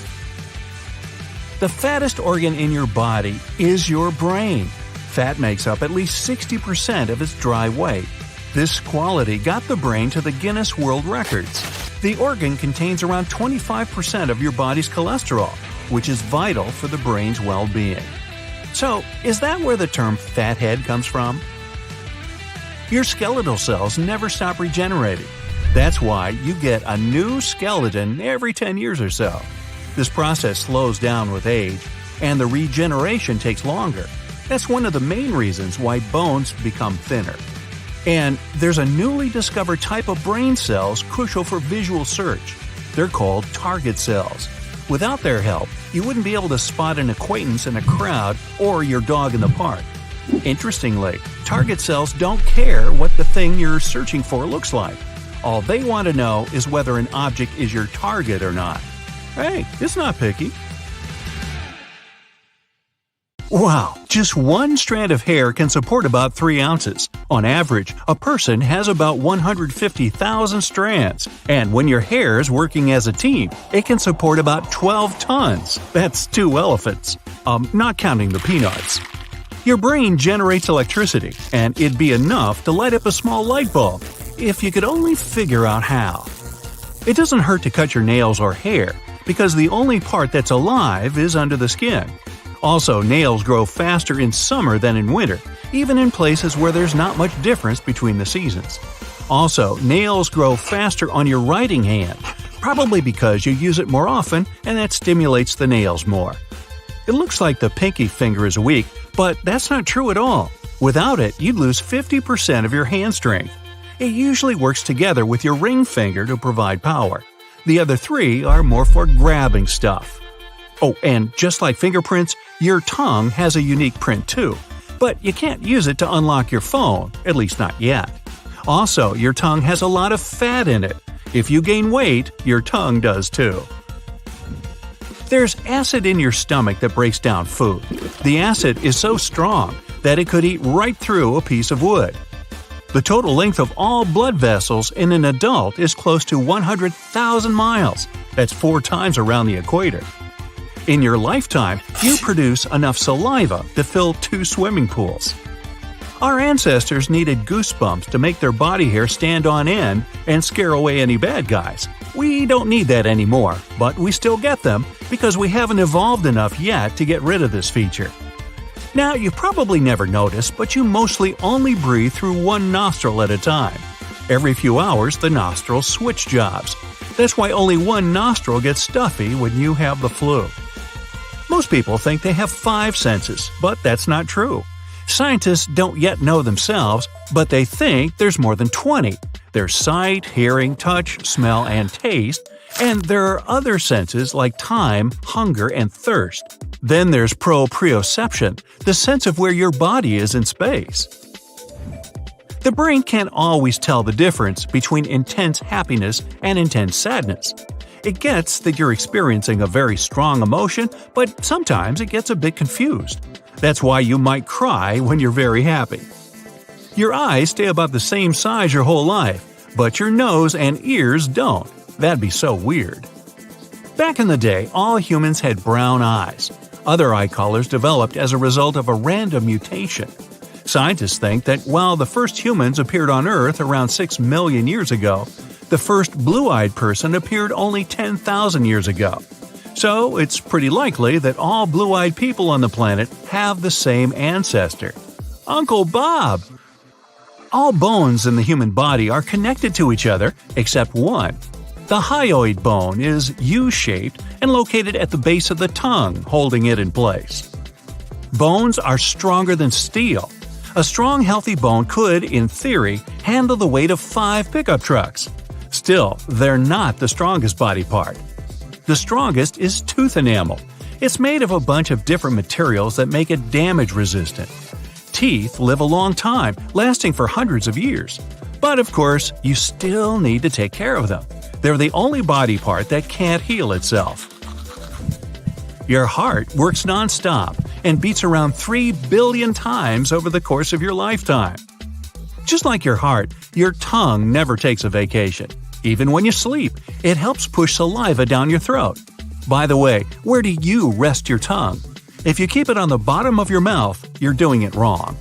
The fattest organ in your body is your brain. Fat makes up at least 60% of its dry weight. This quality got the brain to the Guinness World Records. The organ contains around 25% of your body's cholesterol, which is vital for the brain's well-being. So, is that where the term fathead comes from? Your skeletal cells never stop regenerating. That's why you get a new skeleton every 10 years or so. This process slows down with age, and the regeneration takes longer. That's one of the main reasons why bones become thinner. And there's a newly discovered type of brain cells crucial for visual search. They're called target cells. Without their help, you wouldn't be able to spot an acquaintance in a crowd or your dog in the park. Interestingly, target cells don't care what the thing you're searching for looks like. All they want to know is whether an object is your target or not. Hey, it's not picky. Wow, just one strand of hair can support about 3 ounces. On average, a person has about 150,000 strands. And when your hair is working as a team, it can support about 12 tons. That's 2 elephants. Not counting the peanuts. Your brain generates electricity, and it'd be enough to light up a small light bulb, if you could only figure out how. It doesn't hurt to cut your nails or hair, because the only part that's alive is under the skin. Also, nails grow faster in summer than in winter, even in places where there's not much difference between the seasons. Also, nails grow faster on your writing hand, probably because you use it more often and that stimulates the nails more. It looks like the pinky finger is weak, but that's not true at all. Without it, you'd lose 50% of your hand strength. It usually works together with your ring finger to provide power. The other 3 are more for grabbing stuff. Oh, and just like fingerprints, your tongue has a unique print too. But you can't use it to unlock your phone, at least not yet. Also, your tongue has a lot of fat in it. If you gain weight, your tongue does too. There's acid in your stomach that breaks down food. The acid is so strong that it could eat right through a piece of wood. The total length of all blood vessels in an adult is close to 100,000 miles. That's 4 times around the equator. In your lifetime, you produce enough saliva to fill 2 swimming pools. Our ancestors needed goosebumps to make their body hair stand on end and scare away any bad guys. We don't need that anymore, but we still get them because we haven't evolved enough yet to get rid of this feature. Now, you've probably never noticed, but you mostly only breathe through one nostril at a time. Every few hours, the nostrils switch jobs. That's why only one nostril gets stuffy when you have the flu. Most people think they have 5 senses, but that's not true. Scientists don't yet know themselves, but they think there's more than 20. There's sight, hearing, touch, smell, and taste, and there are other senses like time, hunger, and thirst. Then there's proprioception, the sense of where your body is in space. The brain can't always tell the difference between intense happiness and intense sadness. It gets that you're experiencing a very strong emotion, but sometimes it gets a bit confused. That's why you might cry when you're very happy. Your eyes stay about the same size your whole life, but your nose and ears don't. That'd be so weird. Back in the day, all humans had brown eyes. Other eye colors developed as a result of a random mutation. Scientists think that while the first humans appeared on Earth around 6 million years ago, the first blue-eyed person appeared only 10,000 years ago. So it's pretty likely that all blue-eyed people on the planet have the same ancestor. Uncle Bob! All bones in the human body are connected to each other except one. The hyoid bone is U-shaped and located at the base of the tongue, holding it in place. Bones are stronger than steel. A strong, healthy bone could, in theory, handle the weight of 5 pickup trucks. Still, they're not the strongest body part. The strongest is tooth enamel. It's made of a bunch of different materials that make it damage-resistant. Teeth live a long time, lasting for hundreds of years. But of course, you still need to take care of them. They're the only body part that can't heal itself. Your heart works non-stop and beats around 3 billion times over the course of your lifetime. Just like your heart, your tongue never takes a vacation. Even when you sleep, it helps push saliva down your throat. By the way, where do you rest your tongue? If you keep it on the bottom of your mouth, you're doing it wrong.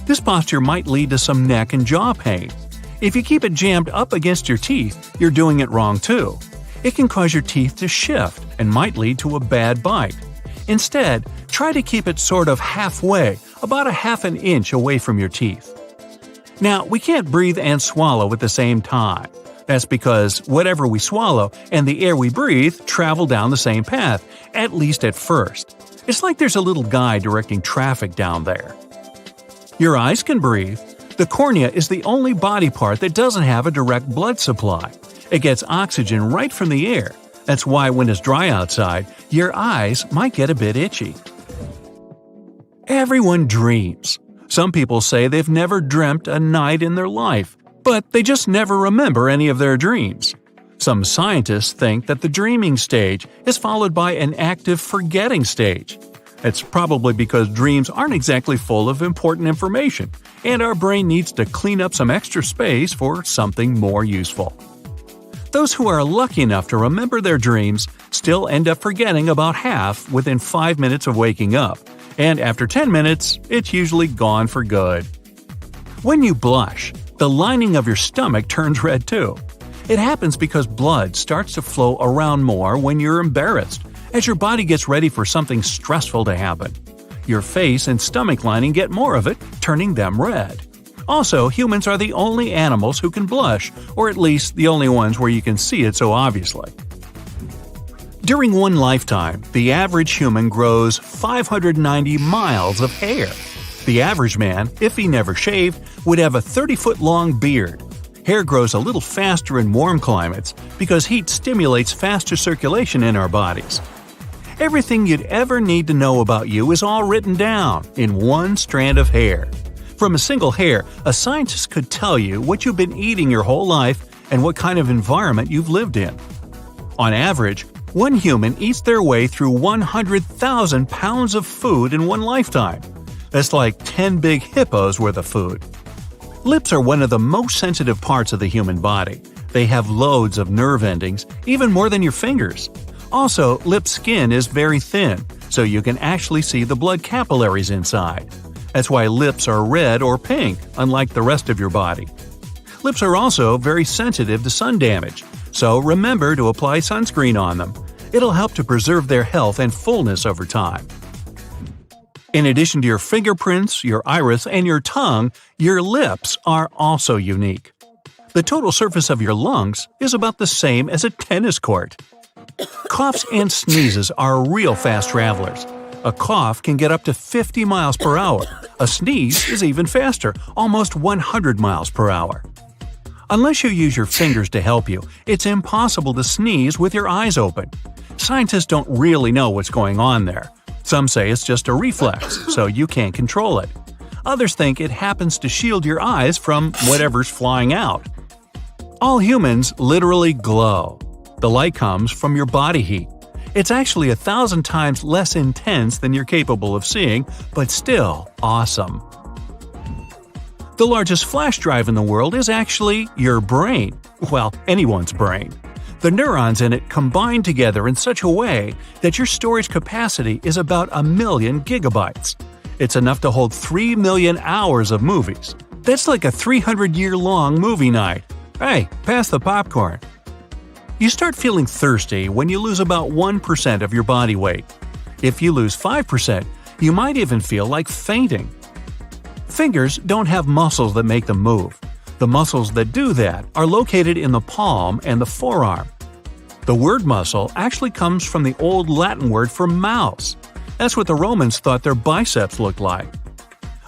This posture might lead to some neck and jaw pain. If you keep it jammed up against your teeth, you're doing it wrong too. It can cause your teeth to shift and might lead to a bad bite. Instead, try to keep it sort of halfway, about a half an inch away from your teeth. Now, we can't breathe and swallow at the same time. That's because whatever we swallow and the air we breathe travel down the same path, at least at first. It's like there's a little guy directing traffic down there. Your eyes can breathe. The cornea is the only body part that doesn't have a direct blood supply. It gets oxygen right from the air. That's why when it's dry outside, your eyes might get a bit itchy. Everyone dreams. Some people say they've never dreamt a night in their life, but they just never remember any of their dreams. Some scientists think that the dreaming stage is followed by an active forgetting stage. It's probably because dreams aren't exactly full of important information, and our brain needs to clean up some extra space for something more useful. Those who are lucky enough to remember their dreams still end up forgetting about half within 5 minutes of waking up, and after 10 minutes, it's usually gone for good. When you blush, the lining of your stomach turns red too. It happens because blood starts to flow around more when you're embarrassed, as your body gets ready for something stressful to happen. Your face and stomach lining get more of it, turning them red. Also, humans are the only animals who can blush, or at least the only ones where you can see it so obviously. During one lifetime, the average human grows 590 miles of hair. The average man, if he never shaved, would have a 30-foot-long beard. Hair grows a little faster in warm climates because heat stimulates faster circulation in our bodies. Everything you'd ever need to know about you is all written down in one strand of hair. From a single hair, a scientist could tell you what you've been eating your whole life and what kind of environment you've lived in. On average, one human eats their way through 100,000 pounds of food in one lifetime. That's like 10 big hippos worth of food. Lips are one of the most sensitive parts of the human body. They have loads of nerve endings, even more than your fingers. Also, lip skin is very thin, so you can actually see the blood capillaries inside. That's why lips are red or pink, unlike the rest of your body. Lips are also very sensitive to sun damage, so remember to apply sunscreen on them. It'll help to preserve their health and fullness over time. In addition to your fingerprints, your iris, and your tongue, your lips are also unique. The total surface of your lungs is about the same as a tennis court. Coughs and sneezes are real fast travelers. A cough can get up to 50 miles per hour. A sneeze is even faster, almost 100 miles per hour. Unless you use your fingers to help you, it's impossible to sneeze with your eyes open. Scientists don't really know what's going on there. Some say it's just a reflex, so you can't control it. Others think it happens to shield your eyes from whatever's flying out. All humans literally glow. The light comes from your body heat. It's actually 1,000 times less intense than you're capable of seeing, but still awesome. The largest flash drive in the world is actually your brain. Well, anyone's brain. The neurons in it combine together in such a way that your storage capacity is about 1 million gigabytes. It's enough to hold 3 million hours of movies. That's like a 300-year-long movie night. Hey, pass the popcorn. You start feeling thirsty when you lose about 1% of your body weight. If you lose 5%, you might even feel like fainting. Fingers don't have muscles that make them move. The muscles that do that are located in the palm and the forearm. The word muscle actually comes from the old Latin word for mouse. That's what the Romans thought their biceps looked like.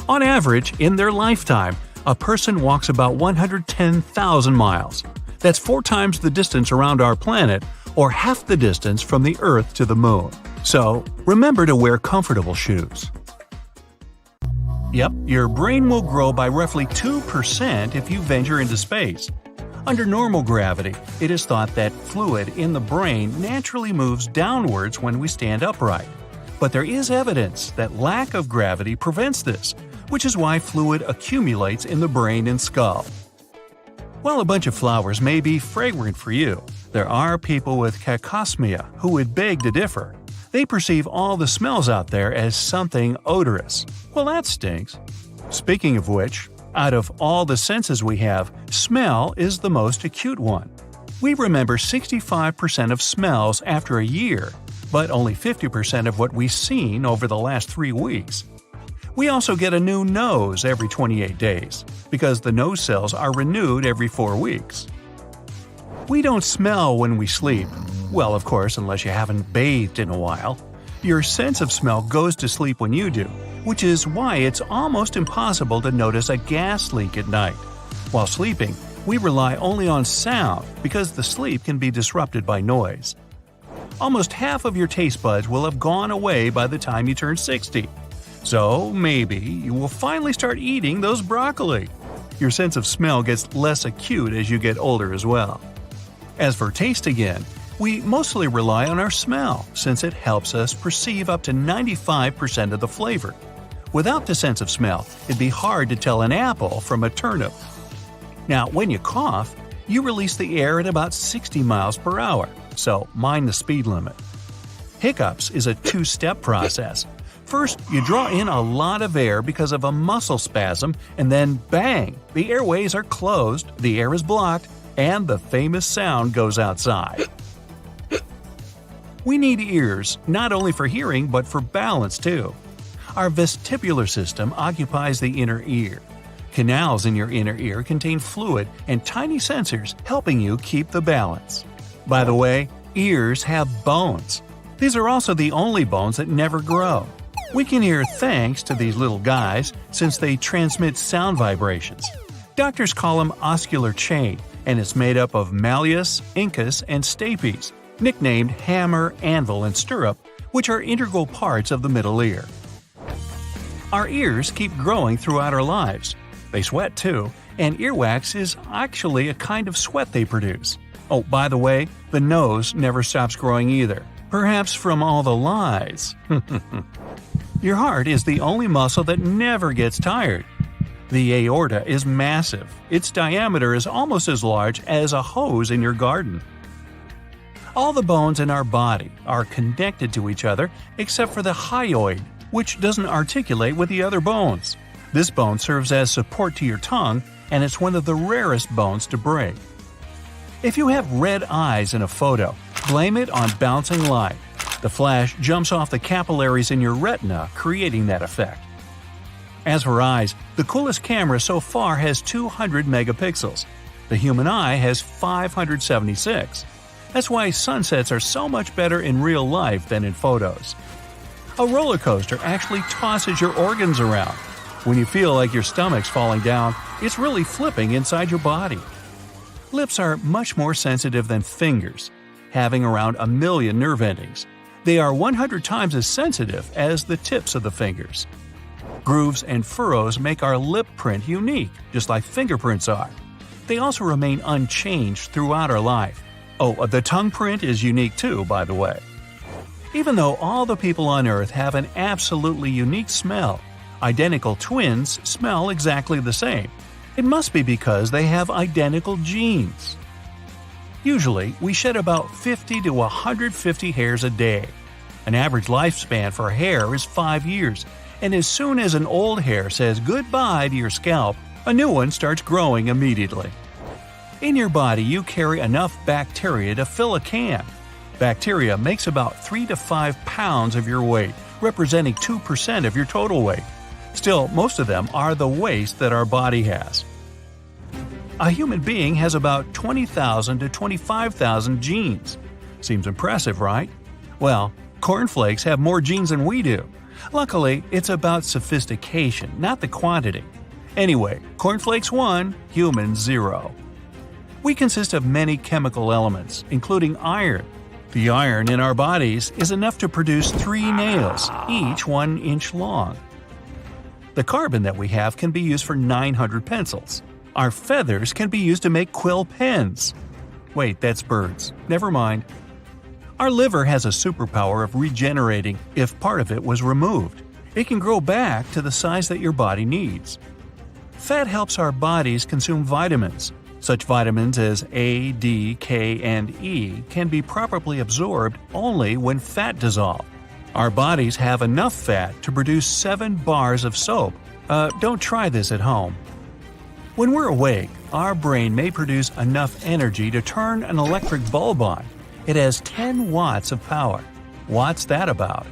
On average, in their lifetime, a person walks about 110,000 miles. That's 4 times the distance around our planet, or half the distance from the Earth to the Moon. So, remember to wear comfortable shoes. Yep, your brain will grow by roughly 2% if you venture into space. Under normal gravity, it is thought that fluid in the brain naturally moves downwards when we stand upright. But there is evidence that lack of gravity prevents this, which is why fluid accumulates in the brain and skull. While a bunch of flowers may be fragrant for you, there are people with cacosmia who would beg to differ. They perceive all the smells out there as something odorous. Well, that stinks. Speaking of which, out of all the senses we have, smell is the most acute one. We remember 65% of smells after a year, but only 50% of what we've seen over the last 3 weeks. We also get a new nose every 28 days, because the nose cells are renewed every 4 weeks. We don't smell when we sleep. Well, of course, unless you haven't bathed in a while. Your sense of smell goes to sleep when you do, which is why it's almost impossible to notice a gas leak at night. While sleeping, we rely only on sound because the sleep can be disrupted by noise. Almost half of your taste buds will have gone away by the time you turn 60. So maybe you will finally start eating those broccoli. Your sense of smell gets less acute as you get older as well. As for taste again, We mostly rely on our smell since it helps us perceive up to 95% of the flavor. Without the sense of smell, it'd be hard to tell an apple from a turnip. Now, when you cough, you release the air at about 60 miles per hour, so mind the speed limit. Hiccups is a two-step process. First, you draw in a lot of air because of a muscle spasm, and then bang! The airways are closed, the air is blocked, and the famous sound goes outside. We need ears, not only for hearing but for balance too. Our vestibular system occupies the inner ear. Canals in your inner ear contain fluid and tiny sensors helping you keep the balance. By the way, ears have bones. These are also the only bones that never grow. We can hear thanks to these little guys since they transmit sound vibrations. Doctors call them oscular chain, and it's made up of malleus, incus, and stapes, nicknamed hammer, anvil, and stirrup, which are integral parts of the middle ear. Our ears keep growing throughout our lives. They sweat too, and earwax is actually a kind of sweat they produce. Oh, by the way, the nose never stops growing either, perhaps from all the lies. Your heart is the only muscle that never gets tired. The aorta is massive. Its diameter is almost as large as a hose in your garden. All the bones in our body are connected to each other except for the hyoid, which doesn't articulate with the other bones. This bone serves as support to your tongue, and it's one of the rarest bones to break. If you have red eyes in a photo, blame it on bouncing light. The flash jumps off the capillaries in your retina, creating that effect. As for eyes, the coolest camera so far has 200 megapixels. The human eye has 576. That's why sunsets are so much better in real life than in photos. A roller coaster actually tosses your organs around. When you feel like your stomach's falling down, it's really flipping inside your body. Lips are much more sensitive than fingers, having around 1 million nerve endings. They are 100 times as sensitive as the tips of the fingers. Grooves and furrows make our lip print unique, just like fingerprints are. They also remain unchanged throughout our life. Oh, the tongue print is unique too, by the way. Even though all the people on Earth have an absolutely unique smell, identical twins smell exactly the same. It must be because they have identical genes. Usually, we shed about 50 to 150 hairs a day. An average lifespan for hair is 5 years, and as soon as an old hair says goodbye to your scalp, a new one starts growing immediately. In your body, you carry enough bacteria to fill a can. Bacteria makes about 3 to 5 pounds of your weight, representing 2% of your total weight. Still, most of them are the waste that our body has. A human being has about 20,000 to 25,000 genes. Seems impressive, right? Well, cornflakes have more genes than we do. Luckily, it's about sophistication, not the quantity. Anyway, cornflakes 1, humans 0. We consist of many chemical elements, including iron. The iron in our bodies is enough to produce 3 nails, each 1 inch long. The carbon that we have can be used for 900 pencils. Our feathers can be used to make quill pens. Wait, that's birds. Never mind. Our liver has a superpower of regenerating if part of it was removed. It can grow back to the size that your body needs. Fat helps our bodies consume vitamins. Such vitamins as A, D, K, and E can be properly absorbed only when fat dissolves. Our bodies have enough fat to produce 7 bars of soap. Don't try this at home. When we're awake, our brain may produce enough energy to turn an electric bulb on. It has 10 watts of power. What's that about?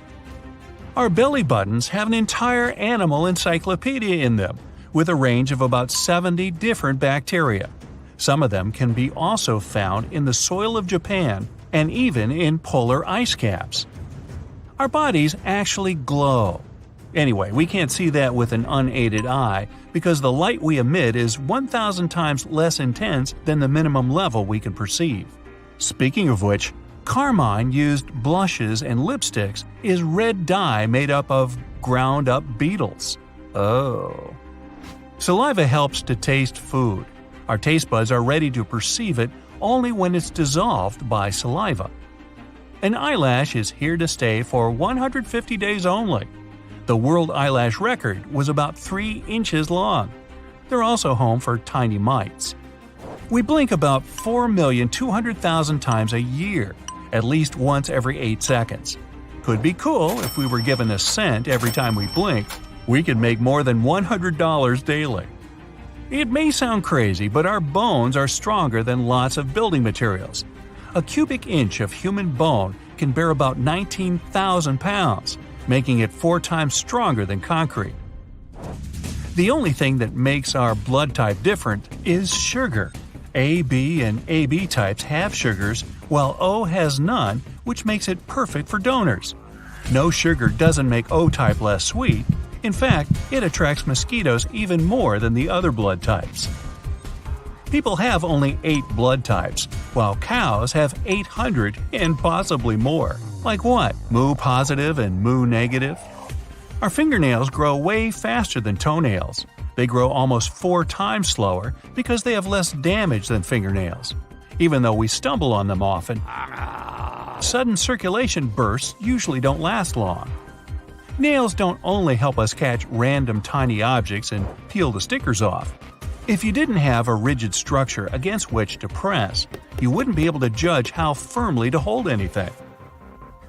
Our belly buttons have an entire animal encyclopedia in them, with a range of about 70 different bacteria. Some of them can be also found in the soil of Japan and even in polar ice caps. Our bodies actually glow. Anyway, we can't see that with an unaided eye because the light we emit is 1,000 times less intense than the minimum level we can perceive. Speaking of which, carmine used blushes and lipsticks is red dye made up of ground-up beetles. Oh. Saliva helps to taste food. Our taste buds are ready to perceive it only when it's dissolved by saliva. An eyelash is here to stay for 150 days only. The world eyelash record was about 3 inches long. They're also home for tiny mites. We blink about 4,200,000 times a year, at least once every 8 seconds. Could be cool if we were given a cent every time we blink. We could make more than $100 daily. It may sound crazy, but our bones are stronger than lots of building materials. A cubic inch of human bone can bear about 19,000 pounds, making it 4 times stronger than concrete. The only thing that makes our blood type different is sugar. A, B, and AB types have sugars, while O has none, which makes it perfect for donors. No sugar doesn't make O type less sweet. In fact, it attracts mosquitoes even more than the other blood types. People have only 8 blood types, while cows have 800 and possibly more. Like what? Mu positive and Mu negative? Our fingernails grow way faster than toenails. They grow almost 4 times slower because they have less damage than fingernails. Even though we stumble on them often, sudden circulation bursts usually don't last long. Nails don't only help us catch random tiny objects and peel the stickers off. If you didn't have a rigid structure against which to press, you wouldn't be able to judge how firmly to hold anything.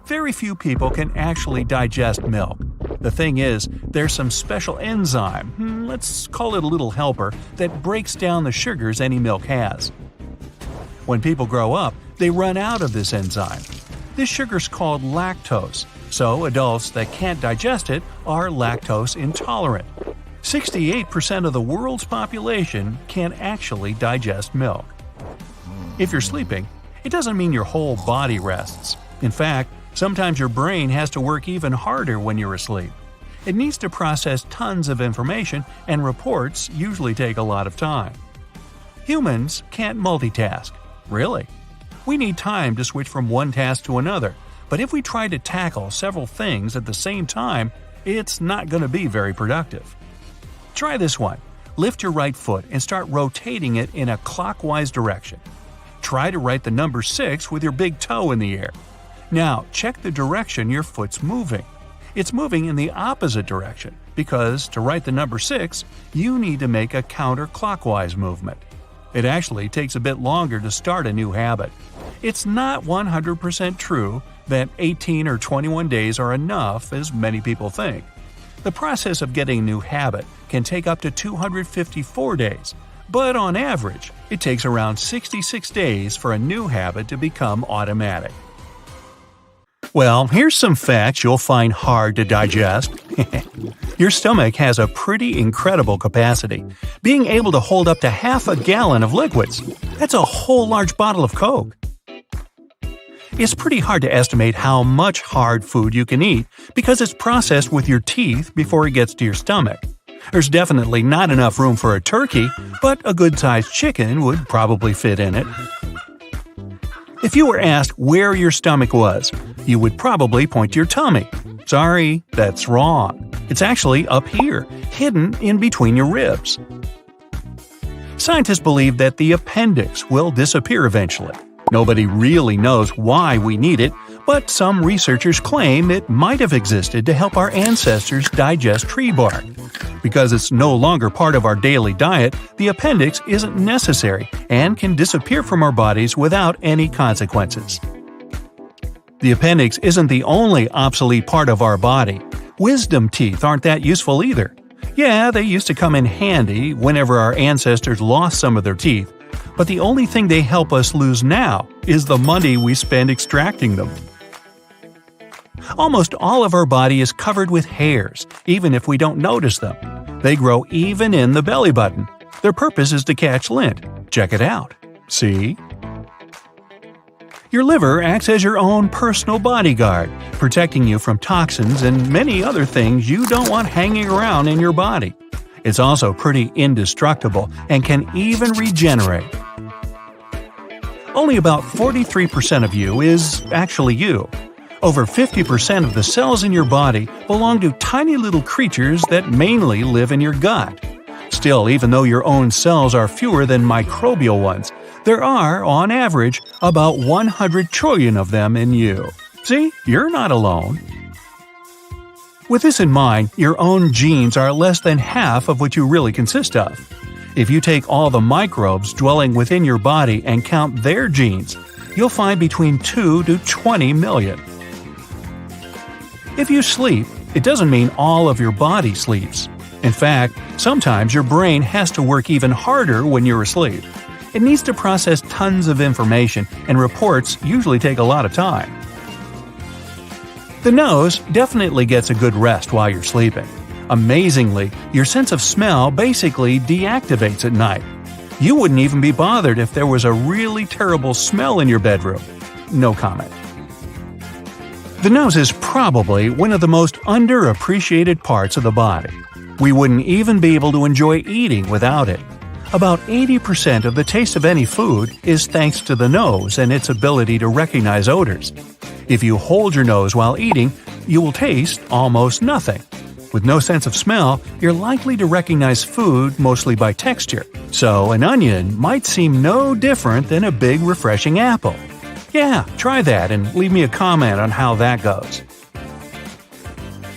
Very few people can actually digest milk. The thing is, there's some special enzyme, let's call it a little helper, that breaks down the sugars any milk has. When people grow up, they run out of this enzyme. This sugar's called lactose, so adults that can't digest it are lactose intolerant. 68% of the world's population can't actually digest milk. If you're sleeping, it doesn't mean your whole body rests. In fact, sometimes your brain has to work even harder when you're asleep. It needs to process tons of information, and reports usually take a lot of time. Humans can't multitask. Really? We need time to switch from one task to another, but if we try to tackle several things at the same time, it's not going to be very productive. Try this one. Lift your right foot and start rotating it in a clockwise direction. Try to write the number 6 with your big toe in the air. Now, check the direction your foot's moving. It's moving in the opposite direction because to write the number 6, you need to make a counterclockwise movement. It actually takes a bit longer to start a new habit. It's not 100% true that 18 or 21 days are enough, as many people think. The process of getting a new habit can take up to 254 days, but on average, it takes around 66 days for a new habit to become automatic. Well, here's some facts you'll find hard to digest. Your stomach has a pretty incredible capacity, being able to hold up to half a gallon of liquids. That's a whole large bottle of Coke. It's pretty hard to estimate how much hard food you can eat because it's processed with your teeth before it gets to your stomach. There's definitely not enough room for a turkey, but a good-sized chicken would probably fit in it. If you were asked where your stomach was, you would probably point to your tummy. Sorry, that's wrong. It's actually up here, hidden in between your ribs. Scientists believe that the appendix will disappear eventually. Nobody really knows why we need it, but some researchers claim it might have existed to help our ancestors digest tree bark. Because it's no longer part of our daily diet, the appendix isn't necessary and can disappear from our bodies without any consequences. The appendix isn't the only obsolete part of our body. Wisdom teeth aren't that useful either. Yeah, they used to come in handy whenever our ancestors lost some of their teeth, but the only thing they help us lose now is the money we spend extracting them. Almost all of our body is covered with hairs, even if we don't notice them. They grow even in the belly button. Their purpose is to catch lint. Check it out. See? Your liver acts as your own personal bodyguard, protecting you from toxins and many other things you don't want hanging around in your body. It's also pretty indestructible and can even regenerate. Only about 43% of you is actually you. Over 50% of the cells in your body belong to tiny little creatures that mainly live in your gut. Still, even though your own cells are fewer than microbial ones, There are, on average, about 100 trillion of them in you. See, you're not alone. With this in mind, your own genes are less than half of what you really consist of. If you take all the microbes dwelling within your body and count their genes, you'll find between 2 to 20 million. If you sleep, it doesn't mean all of your body sleeps. In fact, sometimes your brain has to work even harder when you're asleep. It needs to process tons of information, and reports usually take a lot of time. The nose definitely gets a good rest while you're sleeping. Amazingly, your sense of smell basically deactivates at night. You wouldn't even be bothered if there was a really terrible smell in your bedroom. No comment. The nose is probably one of the most underappreciated parts of the body. We wouldn't even be able to enjoy eating without it. About 80% of the taste of any food is thanks to the nose and its ability to recognize odors. If you hold your nose while eating, you will taste almost nothing. With no sense of smell, you're likely to recognize food mostly by texture, so an onion might seem no different than a big refreshing apple. Yeah, try that and leave me a comment on how that goes.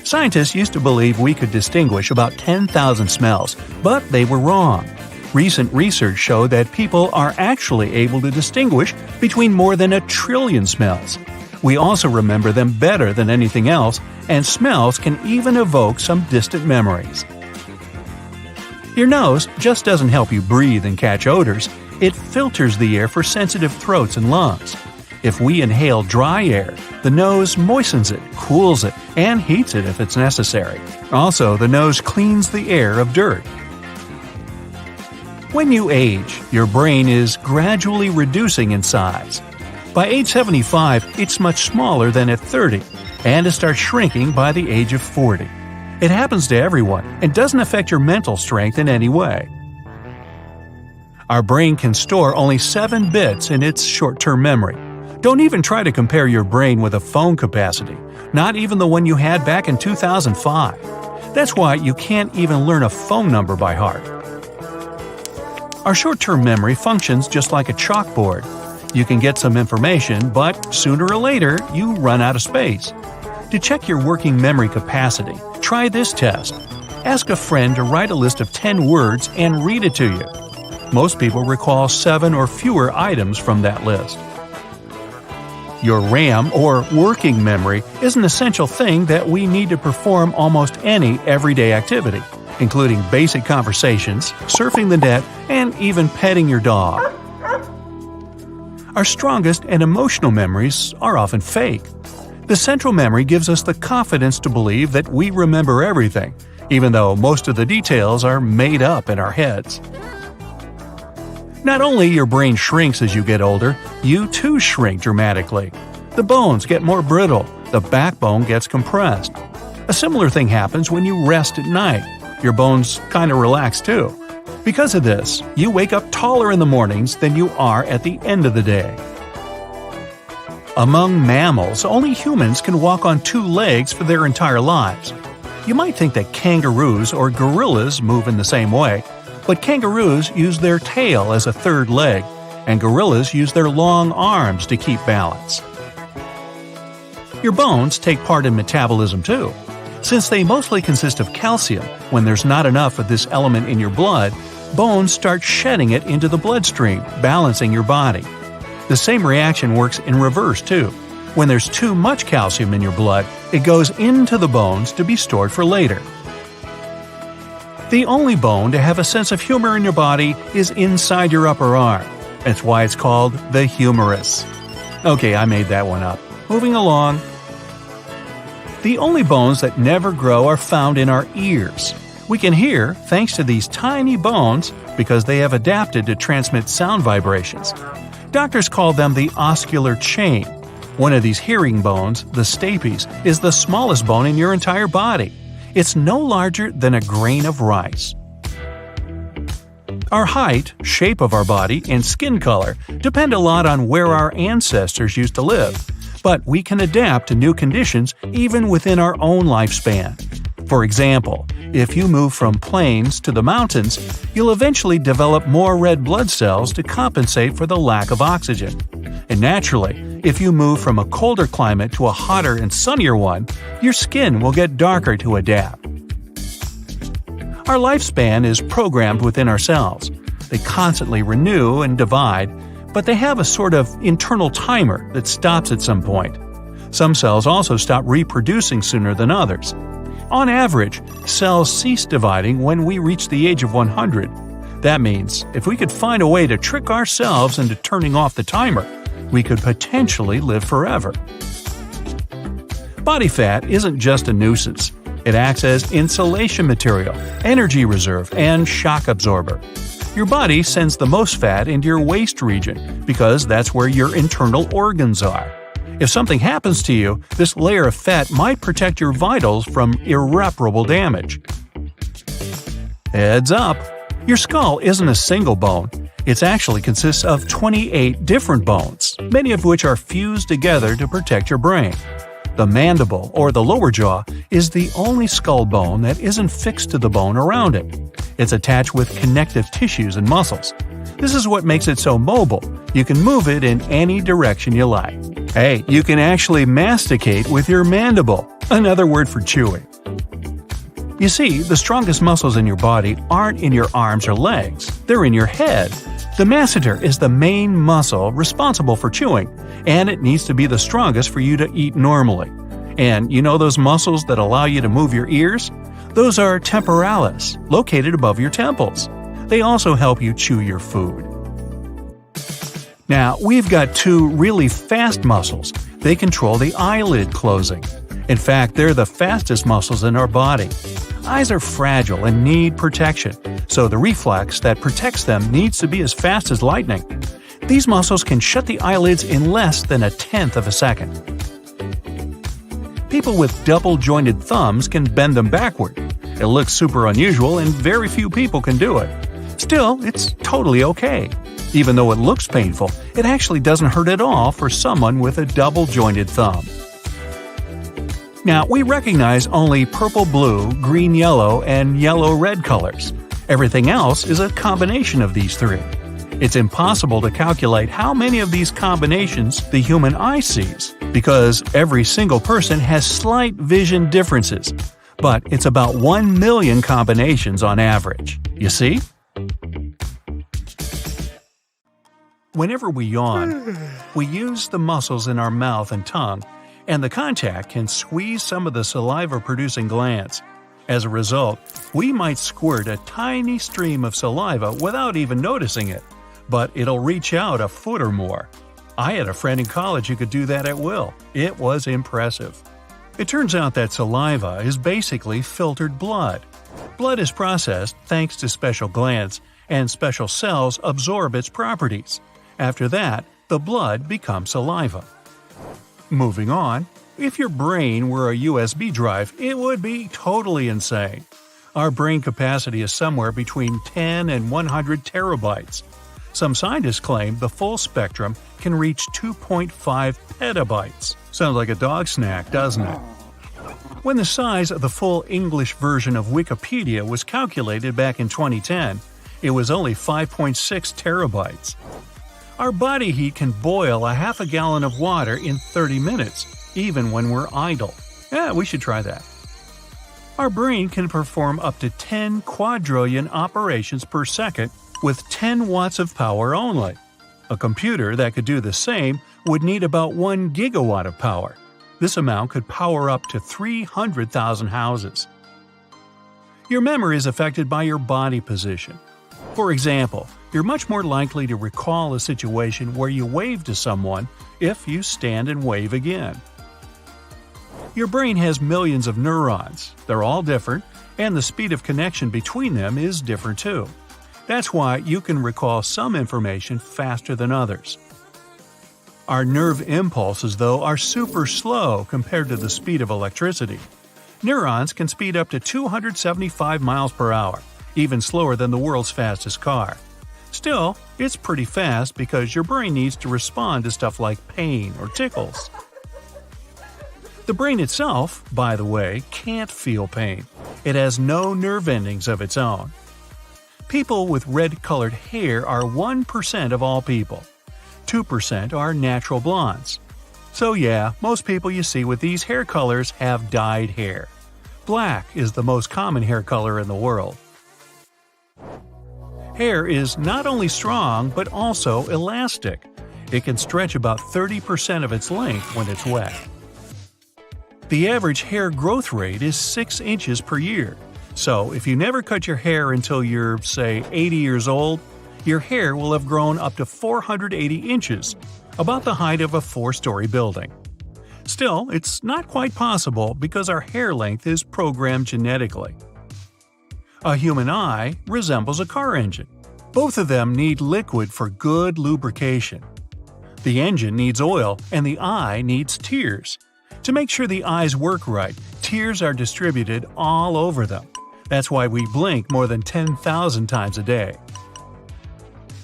Scientists used to believe we could distinguish about 10,000 smells, but they were wrong. Recent research showed that people are actually able to distinguish between more than 1 trillion smells. We also remember them better than anything else, and smells can even evoke some distant memories. Your nose just doesn't help you breathe and catch odors, it filters the air for sensitive throats and lungs. If we inhale dry air, the nose moistens it, cools it, and heats it if it's necessary. Also, the nose cleans the air of dirt. When you age, your brain is gradually reducing in size. By age 75, it's much smaller than at 30, and it starts shrinking by the age of 40. It happens to everyone and doesn't affect your mental strength in any way. Our brain can store only 7 bits in its short-term memory. Don't even try to compare your brain with a phone capacity, not even the one you had back in 2005. That's why you can't even learn a phone number by heart. Our short-term memory functions just like a chalkboard. You can get some information, but sooner or later, you run out of space. To check your working memory capacity, try this test. Ask a friend to write a list of 10 words and read it to you. Most people recall 7 or fewer items from that list. Your RAM, or working memory, is an essential thing that we need to perform almost any everyday activity, including basic conversations, surfing the net, and even petting your dog. Our strongest and emotional memories are often fake. The central memory gives us the confidence to believe that we remember everything, even though most of the details are made up in our heads. Not only your brain shrinks as you get older, you too shrink dramatically. The bones get more brittle, the backbone gets compressed. A similar thing happens when you rest at night. Your bones kind of relax too. Because of this, you wake up taller in the mornings than you are at the end of the day. Among mammals, only humans can walk on 2 legs for their entire lives. You might think that kangaroos or gorillas move in the same way, but kangaroos use their tail as a 3rd leg, and gorillas use their long arms to keep balance. Your bones take part in metabolism too. Since they mostly consist of calcium, when there's not enough of this element in your blood, bones start shedding it into the bloodstream, balancing your body. The same reaction works in reverse too. When there's too much calcium in your blood, it goes into the bones to be stored for later. The only bone to have a sense of humor in your body is inside your upper arm. That's why it's called the humerus. Okay, I made that one up. Moving along. The only bones that never grow are found in our ears. We can hear thanks to these tiny bones because they have adapted to transmit sound vibrations. Doctors call them the oscular chain. One of these hearing bones, the stapes, is the smallest bone in your entire body. It's no larger than a grain of rice. Our height, shape of our body, and skin color depend a lot on where our ancestors used to live. But we can adapt to new conditions even within our own lifespan. For example, if you move from plains to the mountains, you'll eventually develop more red blood cells to compensate for the lack of oxygen. And naturally, if you move from a colder climate to a hotter and sunnier one, your skin will get darker to adapt. Our lifespan is programmed within our cells. They constantly renew and divide, but they have a sort of internal timer that stops at some point. Some cells also stop reproducing sooner than others. On average, cells cease dividing when we reach the age of 100. That means, if we could find a way to trick ourselves into turning off the timer, we could potentially live forever. Body fat isn't just a nuisance. It acts as insulation material, energy reserve, and shock absorber. Your body sends the most fat into your waist region because that's where your internal organs are. If something happens to you, this layer of fat might protect your vitals from irreparable damage. Heads up! Your skull isn't a single bone. It actually consists of 28 different bones, many of which are fused together to protect your brain. The mandible, or the lower jaw, is the only skull bone that isn't fixed to the bone around it. It's attached with connective tissues and muscles. This is what makes it so mobile. You can move it in any direction you like. Hey, you can actually masticate with your mandible, another word for chewing. You see, the strongest muscles in your body aren't in your arms or legs, they're in your head. The masseter is the main muscle responsible for chewing, and it needs to be the strongest for you to eat normally. And you know those muscles that allow you to move your ears? Those are temporalis, located above your temples. They also help you chew your food. Now, we've got two really fast muscles. They control the eyelid closing. In fact, they're the fastest muscles in our body. Eyes are fragile and need protection, so the reflex that protects them needs to be as fast as lightning. These muscles can shut the eyelids in less than 1/10 of a second. People with double-jointed thumbs can bend them backward. It looks super unusual and very few people can do it. Still, it's totally okay. Even though it looks painful, it actually doesn't hurt at all for someone with a double-jointed thumb. Now, we recognize only purple-blue, green-yellow, and yellow-red colors. Everything else is a combination of these three. It's impossible to calculate how many of these combinations the human eye sees, because every single person has slight vision differences. But it's about 1 million combinations on average. You see? Whenever we yawn, we use the muscles in our mouth and tongue, and the contact can squeeze some of the saliva-producing glands. As a result, we might squirt a tiny stream of saliva without even noticing it, but it'll reach out a foot or more. I had a friend in college who could do that at will. It was impressive. It turns out that saliva is basically filtered blood. Blood is processed thanks to special glands, and special cells absorb its properties. After that, the blood becomes saliva. Moving on, if your brain were a USB drive, it would be totally insane. Our brain capacity is somewhere between 10 and 100 terabytes. Some scientists claim the full spectrum can reach 2.5 petabytes. Sounds like a dog snack, doesn't it? When the size of the full English version of Wikipedia was calculated back in 2010, it was only 5.6 terabytes. Our body heat can boil a half a gallon of water in 30 minutes, even when we're idle. Yeah, we should try that. Our brain can perform up to 10 quadrillion operations per second with 10 watts of power only. A computer that could do the same would need about 1 gigawatt of power. This amount could power up to 300,000 houses. Your memory is affected by your body position. For example, you're much more likely to recall a situation where you waved to someone if you stand and wave again. Your brain has millions of neurons. They're all different, and the speed of connection between them is different too. That's why you can recall some information faster than others. Our nerve impulses, though, are super slow compared to the speed of electricity. Neurons can speed up to 275 miles per hour, even slower than the world's fastest car. Still, it's pretty fast because your brain needs to respond to stuff like pain or tickles. The brain itself, by the way, can't feel pain. It has no nerve endings of its own. People with red-colored hair are 1% of all people. 2% are natural blondes. So yeah, most people you see with these hair colors have dyed hair. Black is the most common hair color in the world. Hair is not only strong but also elastic. It can stretch about 30% of its length when it's wet. The average hair growth rate is 6 inches per year. So if you never cut your hair until you're, say, 80 years old, your hair will have grown up to 480 inches, about the height of a 4-story building. Still, it's not quite possible because our hair length is programmed genetically. A human eye resembles a car engine. Both of them need liquid for good lubrication. The engine needs oil and the eye needs tears. To make sure the eyes work right, tears are distributed all over them. That's why we blink more than 10,000 times a day.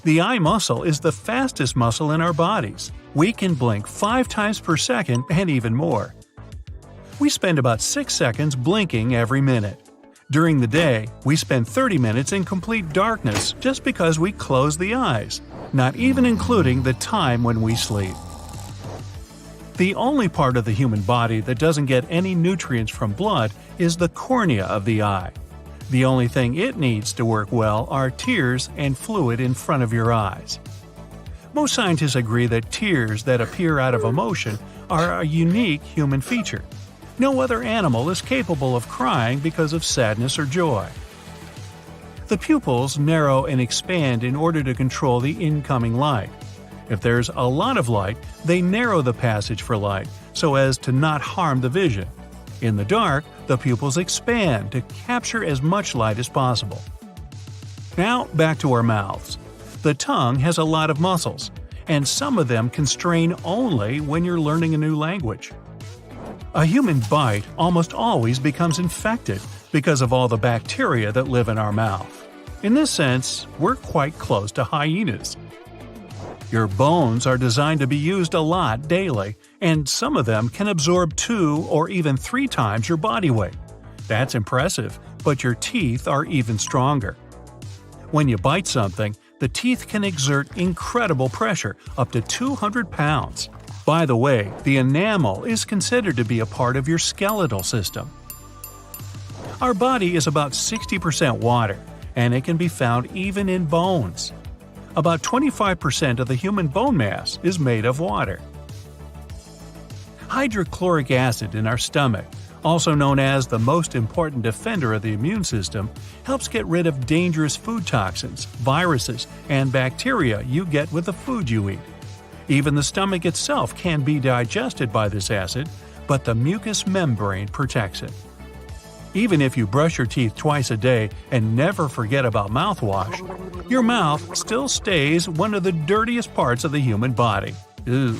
The eye muscle is the fastest muscle in our bodies. We can blink 5 times per second and even more. We spend about 6 seconds blinking every minute. During the day, we spend 30 minutes in complete darkness just because we close the eyes, not even including the time when we sleep. The only part of the human body that doesn't get any nutrients from blood is the cornea of the eye. The only thing it needs to work well are tears and fluid in front of your eyes. Most scientists agree that tears that appear out of emotion are a unique human feature. No other animal is capable of crying because of sadness or joy. The pupils narrow and expand in order to control the incoming light. If there's a lot of light, they narrow the passage for light so as to not harm the vision. In the dark, the pupils expand to capture as much light as possible. Now back to our mouths. The tongue has a lot of muscles, and some of them constrain only when you're learning a new language. A human bite almost always becomes infected because of all the bacteria that live in our mouth. In this sense, we're quite close to hyenas. Your bones are designed to be used a lot daily, and some of them can absorb 2 or even 3 times your body weight. That's impressive, but your teeth are even stronger. When you bite something, the teeth can exert incredible pressure, up to 200 pounds. By the way, the enamel is considered to be a part of your skeletal system. Our body is about 60% water, and it can be found even in bones. About 25% of the human bone mass is made of water. Hydrochloric acid in our stomach, also known as the most important defender of the immune system, helps get rid of dangerous food toxins, viruses, and bacteria you get with the food you eat. Even the stomach itself can be digested by this acid, but the mucous membrane protects it. Even if you brush your teeth twice a day and never forget about mouthwash, your mouth still stays one of the dirtiest parts of the human body. Ew.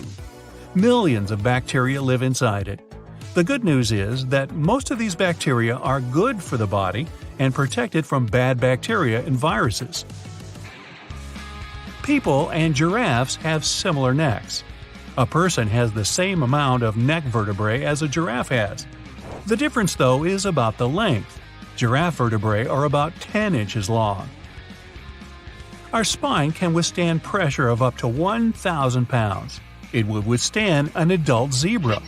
Millions of bacteria live inside it. The good news is that most of these bacteria are good for the body and protect it from bad bacteria and viruses. People and giraffes have similar necks. A person has the same amount of neck vertebrae as a giraffe has. The difference, though, is about the length. Giraffe vertebrae are about 10 inches long. Our spine can withstand pressure of up to 1,000 pounds. It would withstand an adult zebra.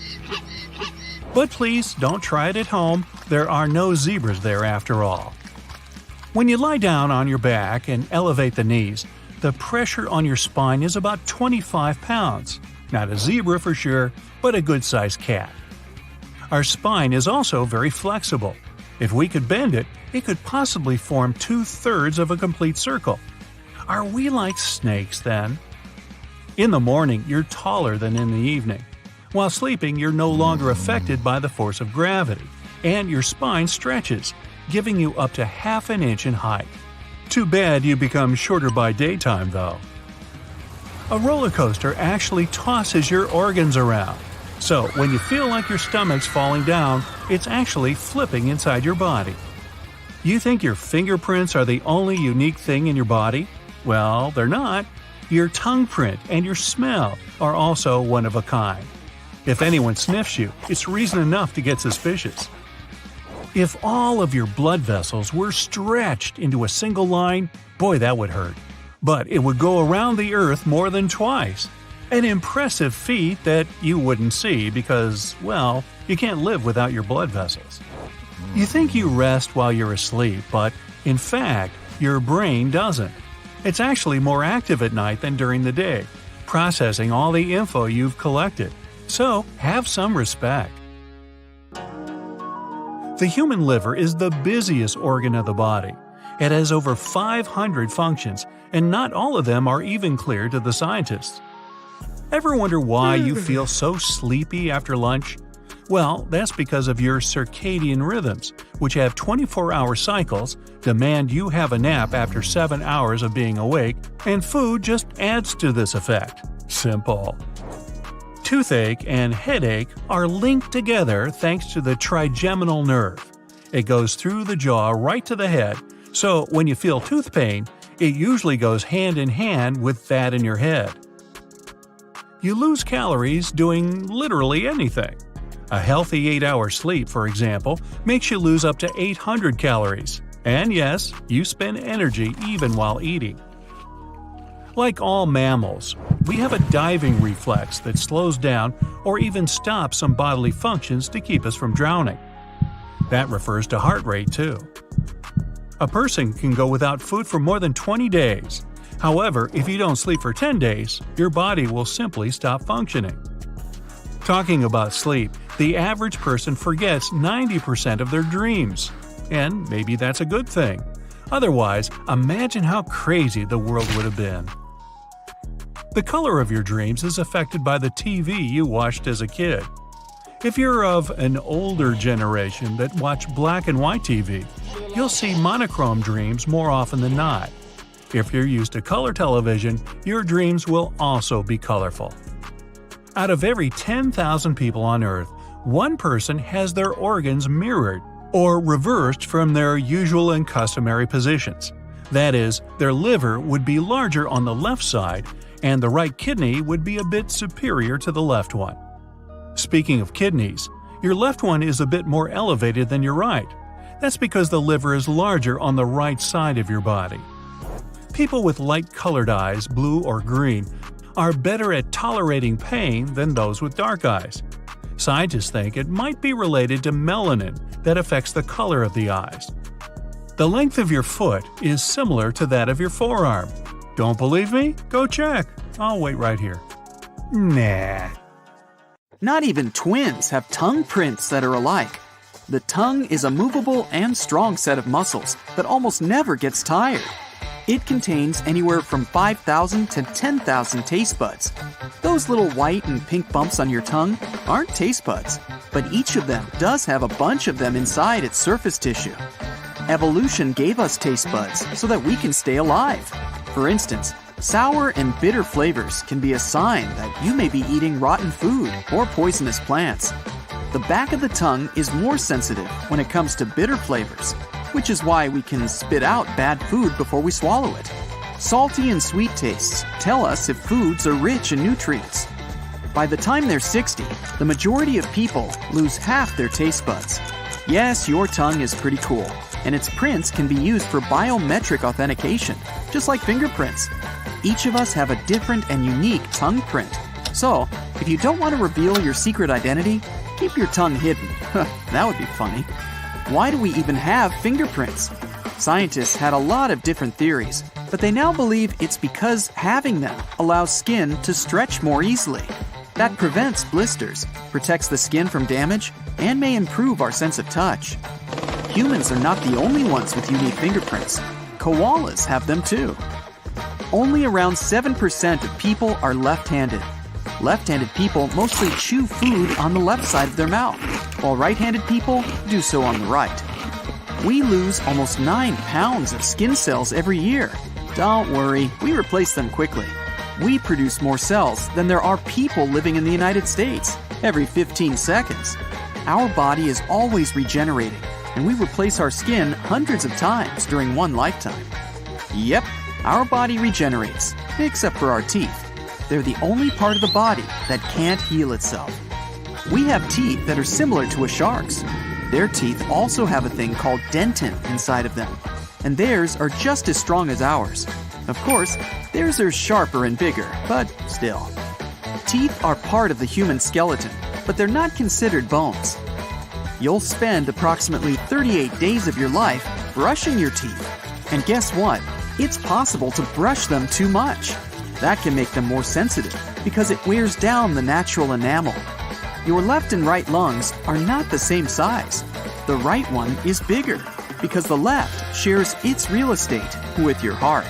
But please don't try it at home. There are no zebras there after all. When you lie down on your back and elevate the knees, the pressure on your spine is about 25 pounds. Not a zebra for sure, but a good-sized cat. Our spine is also very flexible. If we could bend it, it could possibly form 2/3 of a complete circle. Are we like snakes then? In the morning, you're taller than in the evening. While sleeping, you're no longer affected by the force of gravity, and your spine stretches, giving you up to half an inch in height. Too bad you become shorter by daytime, though. A roller coaster actually tosses your organs around. So, when you feel like your stomach's falling down, it's actually flipping inside your body. You think your fingerprints are the only unique thing in your body? Well, they're not. Your tongue print and your smell are also one of a kind. If anyone sniffs you, it's reason enough to get suspicious. If all of your blood vessels were stretched into a single line, boy, that would hurt. But it would go around the Earth more than twice. An impressive feat that you wouldn't see because, well, you can't live without your blood vessels. You think you rest while you're asleep, but in fact, your brain doesn't. It's actually more active at night than during the day, processing all the info you've collected. So, have some respect. The human liver is the busiest organ of the body. It has over 500 functions, and not all of them are even clear to the scientists. Ever wonder why you feel so sleepy after lunch? Well, that's because of your circadian rhythms, which have 24-hour cycles, demand you have a nap after 7 hours of being awake, and food just adds to this effect. Simple. Toothache and headache are linked together thanks to the trigeminal nerve. It goes through the jaw right to the head, so when you feel tooth pain, it usually goes hand in hand with that in your head. You lose calories doing literally anything. A healthy 8-hour sleep, for example, makes you lose up to 800 calories. And yes, you spend energy even while eating. Like all mammals, we have a diving reflex that slows down or even stops some bodily functions to keep us from drowning. That refers to heart rate too. A person can go without food for more than 20 days. However, if you don't sleep for 10 days, your body will simply stop functioning. Talking about sleep, the average person forgets 90% of their dreams. And maybe that's a good thing. Otherwise, imagine how crazy the world would have been. The color of your dreams is affected by the TV you watched as a kid. If you're of an older generation that watched black and white TV, you'll see monochrome dreams more often than not. If you're used to color television, your dreams will also be colorful. Out of every 10,000 people on Earth, one person has their organs mirrored or reversed from their usual and customary positions. That is, their liver would be larger on the left side, and the right kidney would be a bit superior to the left one. Speaking of kidneys, your left one is a bit more elevated than your right. That's because the liver is larger on the right side of your body. People with light-colored eyes, blue or green, are better at tolerating pain than those with dark eyes. Scientists think it might be related to melanin that affects the color of the eyes. The length of your foot is similar to that of your forearm. Don't believe me? Go check. I'll wait right here. Nah. Not even twins have tongue prints that are alike. The tongue is a movable and strong set of muscles that almost never gets tired. It contains anywhere from 5,000 to 10,000 taste buds. Those little white and pink bumps on your tongue aren't taste buds, but each of them does have a bunch of them inside its surface tissue. Evolution gave us taste buds so that we can stay alive. For instance, sour and bitter flavors can be a sign that you may be eating rotten food or poisonous plants. The back of the tongue is more sensitive when it comes to bitter flavors, which is why we can spit out bad food before we swallow it. Salty and sweet tastes tell us if foods are rich in nutrients. By the time they're 60, the majority of people lose half their taste buds. Yes, your tongue is pretty cool, and its prints can be used for biometric authentication, just like fingerprints. Each of us have a different and unique tongue print. So, if you don't want to reveal your secret identity, keep your tongue hidden. That would be funny. Why do we even have fingerprints? Scientists had a lot of different theories, but they now believe it's because having them allows skin to stretch more easily. That prevents blisters, protects the skin from damage, and may improve our sense of touch. Humans are not the only ones with unique fingerprints. Koalas have them too. Only around 7% of people are left-handed. Left-handed people mostly chew food on the left side of their mouth, while right-handed people do so on the right. We lose almost 9 pounds of skin cells every year. Don't worry, we replace them quickly. We produce more cells than there are people living in the United States every 15 seconds. Our body is always regenerating, and we replace our skin hundreds of times during one lifetime. Yep, our body regenerates, except for our teeth. They're the only part of the body that can't heal itself. We have teeth that are similar to a shark's. Their teeth also have a thing called dentin inside of them, and theirs are just as strong as ours. Of course, theirs are sharper and bigger, but still. Teeth are part of the human skeleton, but they're not considered bones. You'll spend approximately 38 days of your life brushing your teeth. And guess what? It's possible to brush them too much. That can make them more sensitive because it wears down the natural enamel. Your left and right lungs are not the same size. The right one is bigger because the left shares its real estate with your heart.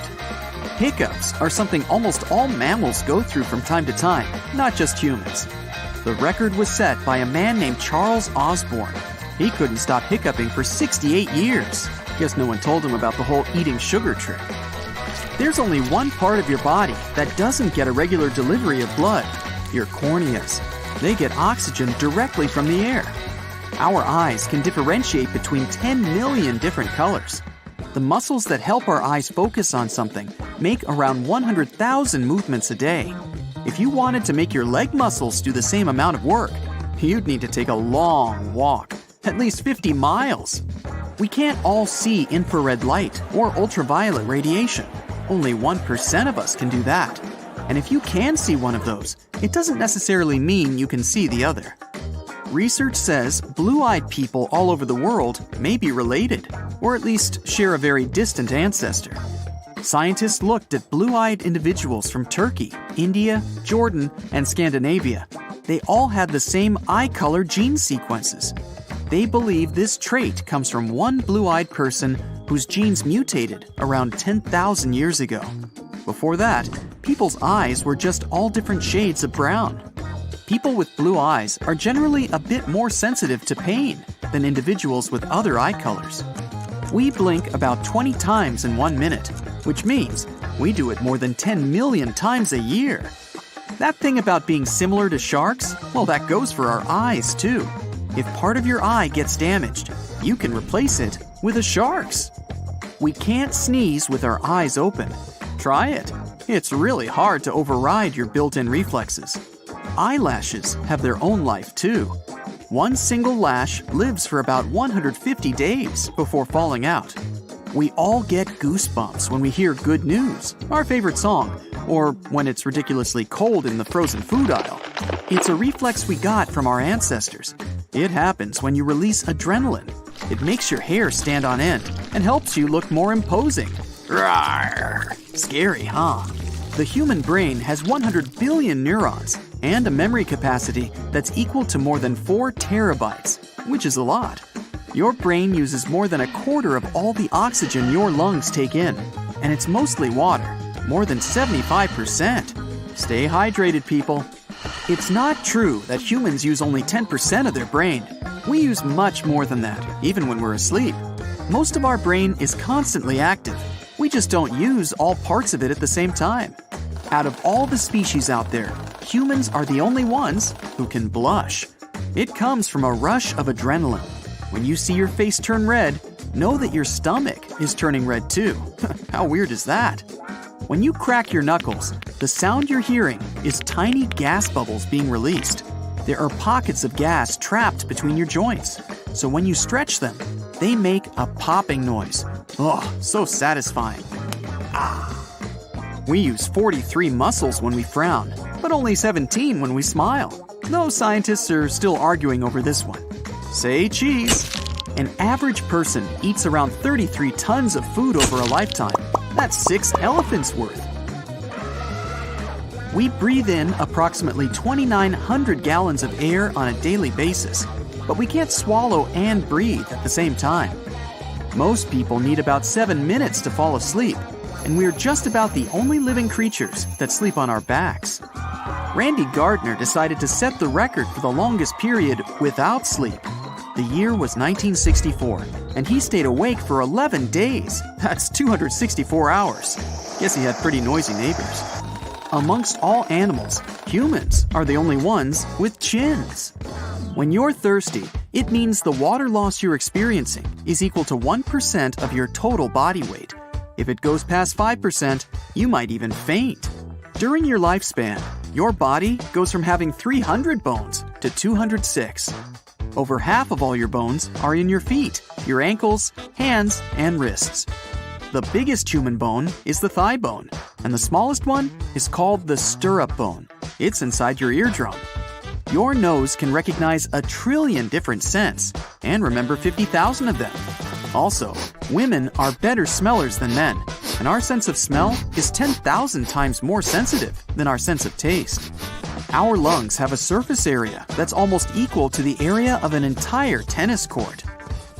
Hiccups are something almost all mammals go through from time to time, not just humans. The record was set by a man named Charles Osborne. He couldn't stop hiccuping for 68 years. Guess no one told him about the whole eating sugar trick. There's only one part of your body that doesn't get a regular delivery of blood, your corneas. They get oxygen directly from the air. Our eyes can differentiate between 10 million different colors. The muscles that help our eyes focus on something make around 100,000 movements a day. If you wanted to make your leg muscles do the same amount of work, you'd need to take a long walk, at least 50 miles. We can't all see infrared light or ultraviolet radiation. Only 1% of us can do that. And if you can see one of those, it doesn't necessarily mean you can see the other. Research says blue-eyed people all over the world may be related, or at least share a very distant ancestor. Scientists looked at blue-eyed individuals from Turkey, India, Jordan, and Scandinavia. They all had the same eye color gene sequences. They believe this trait comes from one blue-eyed person whose genes mutated around 10,000 years ago. Before that, people's eyes were just all different shades of brown. People with blue eyes are generally a bit more sensitive to pain than individuals with other eye colors. We blink about 20 times in 1 minute, which means we do it more than 10 million times a year. That thing about being similar to sharks, well, that goes for our eyes too. If part of your eye gets damaged, you can replace it with a shark's. We can't sneeze with our eyes open. Try it. It's really hard to override your built-in reflexes. Eyelashes have their own life too. One single lash lives for about 150 days before falling out. We all get goosebumps when we hear good news, our favorite song, or when it's ridiculously cold in the frozen food aisle. It's a reflex we got from our ancestors. It happens when you release adrenaline. It makes your hair stand on end and helps you look more imposing. Rawr. Scary, huh? The human brain has 100 billion neurons and a memory capacity that's equal to more than 4 terabytes, which is a lot. Your brain uses more than a quarter of all the oxygen your lungs take in, and it's mostly water, more than 75%. Stay hydrated, people. It's not true that humans use only 10% of their brain. We use much more than that, even when we're asleep. Most of our brain is constantly active. We just don't use all parts of it at the same time. Out of all the species out there, humans are the only ones who can blush. It comes from a rush of adrenaline. When you see your face turn red, know that your stomach is turning red too. How weird is that? When you crack your knuckles, the sound you're hearing is tiny gas bubbles being released. There are pockets of gas trapped between your joints. So when you stretch them, they make a popping noise. Oh, so satisfying. We use 43 muscles when we frown, but only 17 when we smile. Though scientists are still arguing over this one. Say cheese. An average person eats around 33 tons of food over a lifetime. That's 6 elephants worth. We breathe in approximately 2,900 gallons of air on a daily basis, but we can't swallow and breathe at the same time. Most people need about 7 minutes to fall asleep, and we're just about the only living creatures that sleep on our backs. Randy Gardner decided to set the record for the longest period without sleep. The year was 1964, and he stayed awake for 11 days. That's 264 hours. Guess he had pretty noisy neighbors. Amongst all animals, humans are the only ones with chins. When you're thirsty, it means the water loss you're experiencing is equal to 1% of your total body weight. If it goes past 5%, you might even faint. During your lifespan, your body goes from having 300 bones to 206. Over half of all your bones are in your feet, your ankles, hands, and wrists. The biggest human bone is the thigh bone, and the smallest one is called the stirrup bone. It's inside your eardrum. Your nose can recognize 1 trillion different scents and remember 50,000 of them. Also, women are better smellers than men, and our sense of smell is 10,000 times more sensitive than our sense of taste. Our lungs have a surface area that's almost equal to the area of an entire tennis court.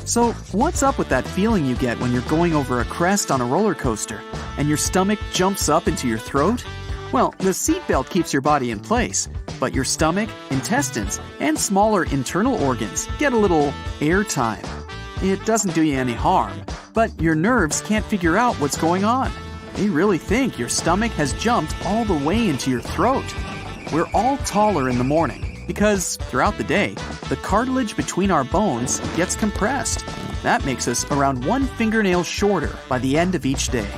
So, what's up with that feeling you get when you're going over a crest on a roller coaster and your stomach jumps up into your throat? Well, the seatbelt keeps your body in place, but your stomach, intestines, and smaller internal organs get a little airtime. It doesn't do you any harm, but your nerves can't figure out what's going on. They really think your stomach has jumped all the way into your throat. We're all taller in the morning because, throughout the day, the cartilage between our bones gets compressed. That makes us around 1 fingernail shorter by the end of each day.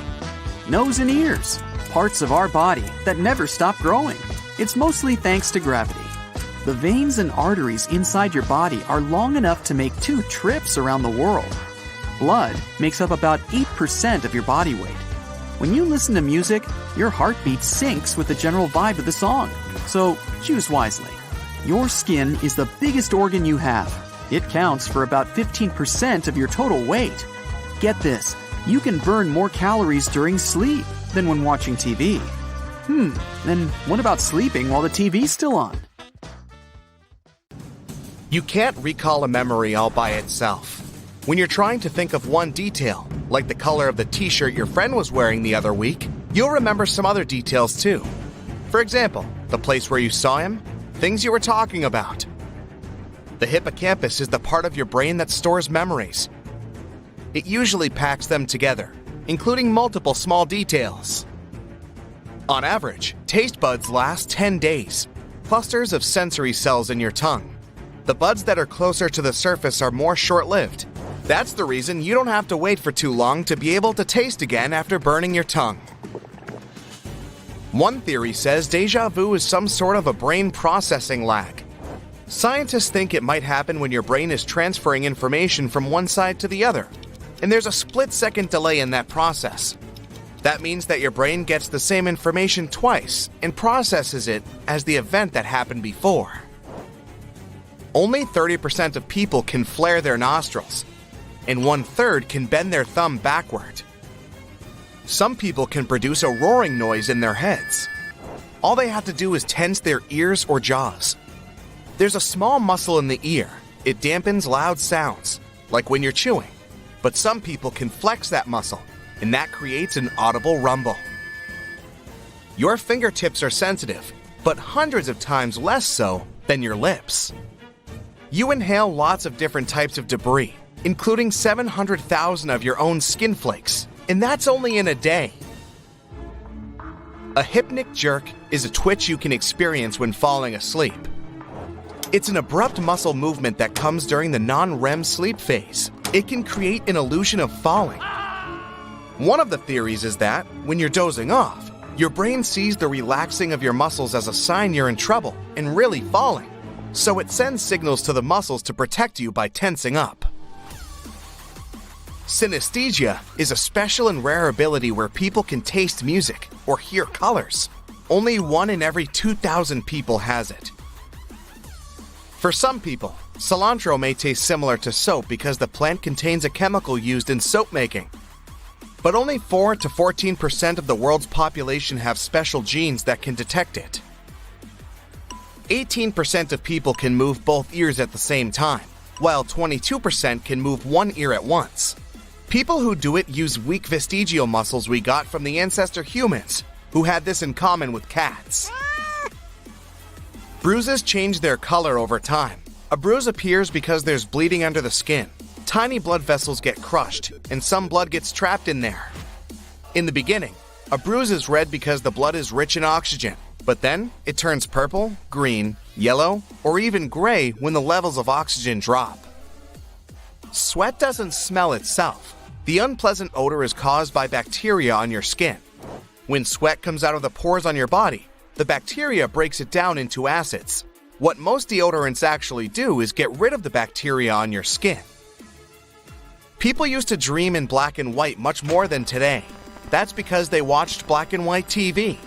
Nose and ears, parts of our body that never stop growing. It's mostly thanks to gravity. The veins and arteries inside your body are long enough to make 2 trips around the world. Blood makes up about 8% of your body weight. When you listen to music, your heartbeat syncs with the general vibe of the song. So choose wisely. Your skin is the biggest organ you have. It counts for about 15% of your total weight. Get this, you can burn more calories during sleep than when watching TV. Then what about sleeping while the TV's still on? You can't recall a memory all by itself. When you're trying to think of one detail, like the color of the t-shirt your friend was wearing the other week, you'll remember some other details too. For example, the place where you saw him, things you were talking about. The hippocampus is the part of your brain that stores memories. It usually packs them together, including multiple small details. On average, taste buds last 10 days, clusters of sensory cells in your tongue. The buds that are closer to the surface are more short-lived. That's the reason you don't have to wait for too long to be able to taste again after burning your tongue. One theory says déjà vu is some sort of a brain processing lag. Scientists think it might happen when your brain is transferring information from one side to the other, and there's a split-second delay in that process. That means that your brain gets the same information twice and processes it as the event that happened before. Only 30% of people can flare their nostrils, and 1/3 can bend their thumb backward. Some people can produce a roaring noise in their heads. All they have to do is tense their ears or jaws. There's a small muscle in the ear. It dampens loud sounds, like when you're chewing. But some people can flex that muscle, and that creates an audible rumble. Your fingertips are sensitive, but hundreds of times less so than your lips. You inhale lots of different types of debris, including 700,000 of your own skin flakes, and that's only in a day. A hypnic jerk is a twitch you can experience when falling asleep. It's an abrupt muscle movement that comes during the non-REM sleep phase. It can create an illusion of falling. One of the theories is that, when you're dozing off, your brain sees the relaxing of your muscles as a sign you're in trouble and really falling, so it sends signals to the muscles to protect you by tensing up. Synesthesia is a special and rare ability where people can taste music or hear colors. Only 1 in every 2,000 people has it. For some people, cilantro may taste similar to soap because the plant contains a chemical used in soap making. But only 4 to 14% of the world's population have special genes that can detect it. 18% of people can move both ears at the same time, while 22% can move one ear at once. People who do it use weak vestigial muscles we got from the ancestor humans, who had this in common with cats. Bruises change their color over time. A bruise appears because there's bleeding under the skin. Tiny blood vessels get crushed, and some blood gets trapped in there. In the beginning, a bruise is red because the blood is rich in oxygen, but then it turns purple, green, yellow, or even gray when the levels of oxygen drop. Sweat doesn't smell itself. The unpleasant odor is caused by bacteria on your skin. When sweat comes out of the pores on your body, the bacteria breaks it down into acids. What most deodorants actually do is get rid of the bacteria on your skin. People used to dream in black and white much more than today. That's because they watched black and white TV.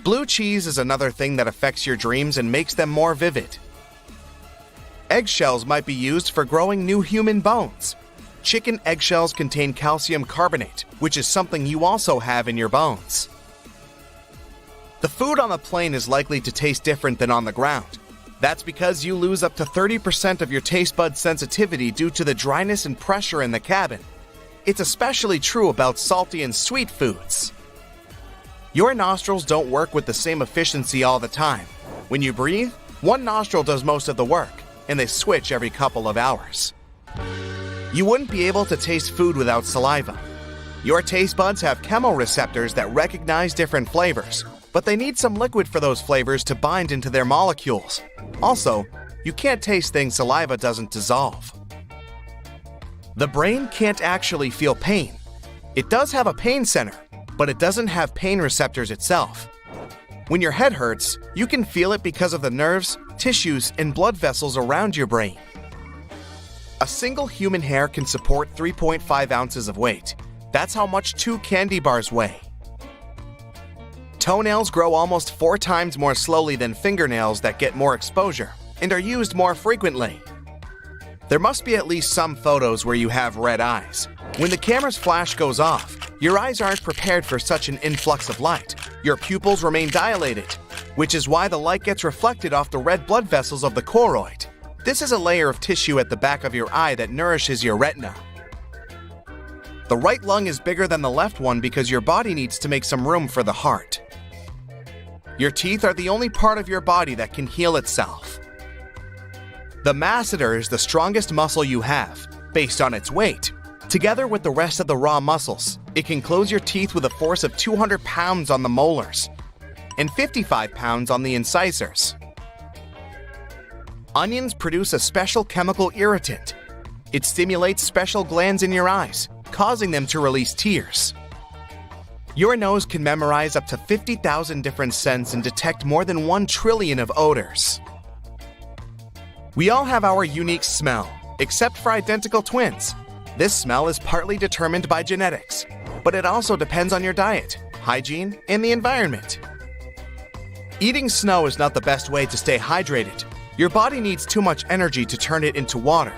Blue cheese is another thing that affects your dreams and makes them more vivid. Eggshells might be used for growing new human bones. Chicken eggshells contain calcium carbonate, which is something you also have in your bones. The food on the plane is likely to taste different than on the ground. That's because you lose up to 30% of your taste bud sensitivity due to the dryness and pressure in the cabin. It's especially true about salty and sweet foods. Your nostrils don't work with the same efficiency all the time. When you breathe, one nostril does most of the work, and they switch every couple of hours. You wouldn't be able to taste food without saliva. Your taste buds have chemoreceptors that recognize different flavors, but they need some liquid for those flavors to bind into their molecules. Also, you can't taste things saliva doesn't dissolve. The brain can't actually feel pain. It does have a pain center, but it doesn't have pain receptors itself. When your head hurts, you can feel it because of the nerves, tissues, and blood vessels around your brain. A single human hair can support 3.5 ounces of weight. That's how much 2 candy bars weigh. Toenails grow almost 4 times more slowly than fingernails that get more exposure and are used more frequently. There must be at least some photos where you have red eyes. When the camera's flash goes off, your eyes aren't prepared for such an influx of light. Your pupils remain dilated, which is why the light gets reflected off the red blood vessels of the choroid. This is a layer of tissue at the back of your eye that nourishes your retina. The right lung is bigger than the left one because your body needs to make some room for the heart. Your teeth are the only part of your body that can heal itself. The masseter is the strongest muscle you have, based on its weight. Together with the rest of the raw muscles, it can close your teeth with a force of 200 pounds on the molars and 55 pounds on the incisors. Onions produce a special chemical irritant. It stimulates special glands in your eyes, causing them to release tears. Your nose can memorize up to 50,000 different scents and detect more than 1 trillion of odors. We all have our unique smell, except for identical twins. This smell is partly determined by genetics, but it also depends on your diet, hygiene, and the environment. Eating snow is not the best way to stay hydrated. Your body needs too much energy to turn it into water.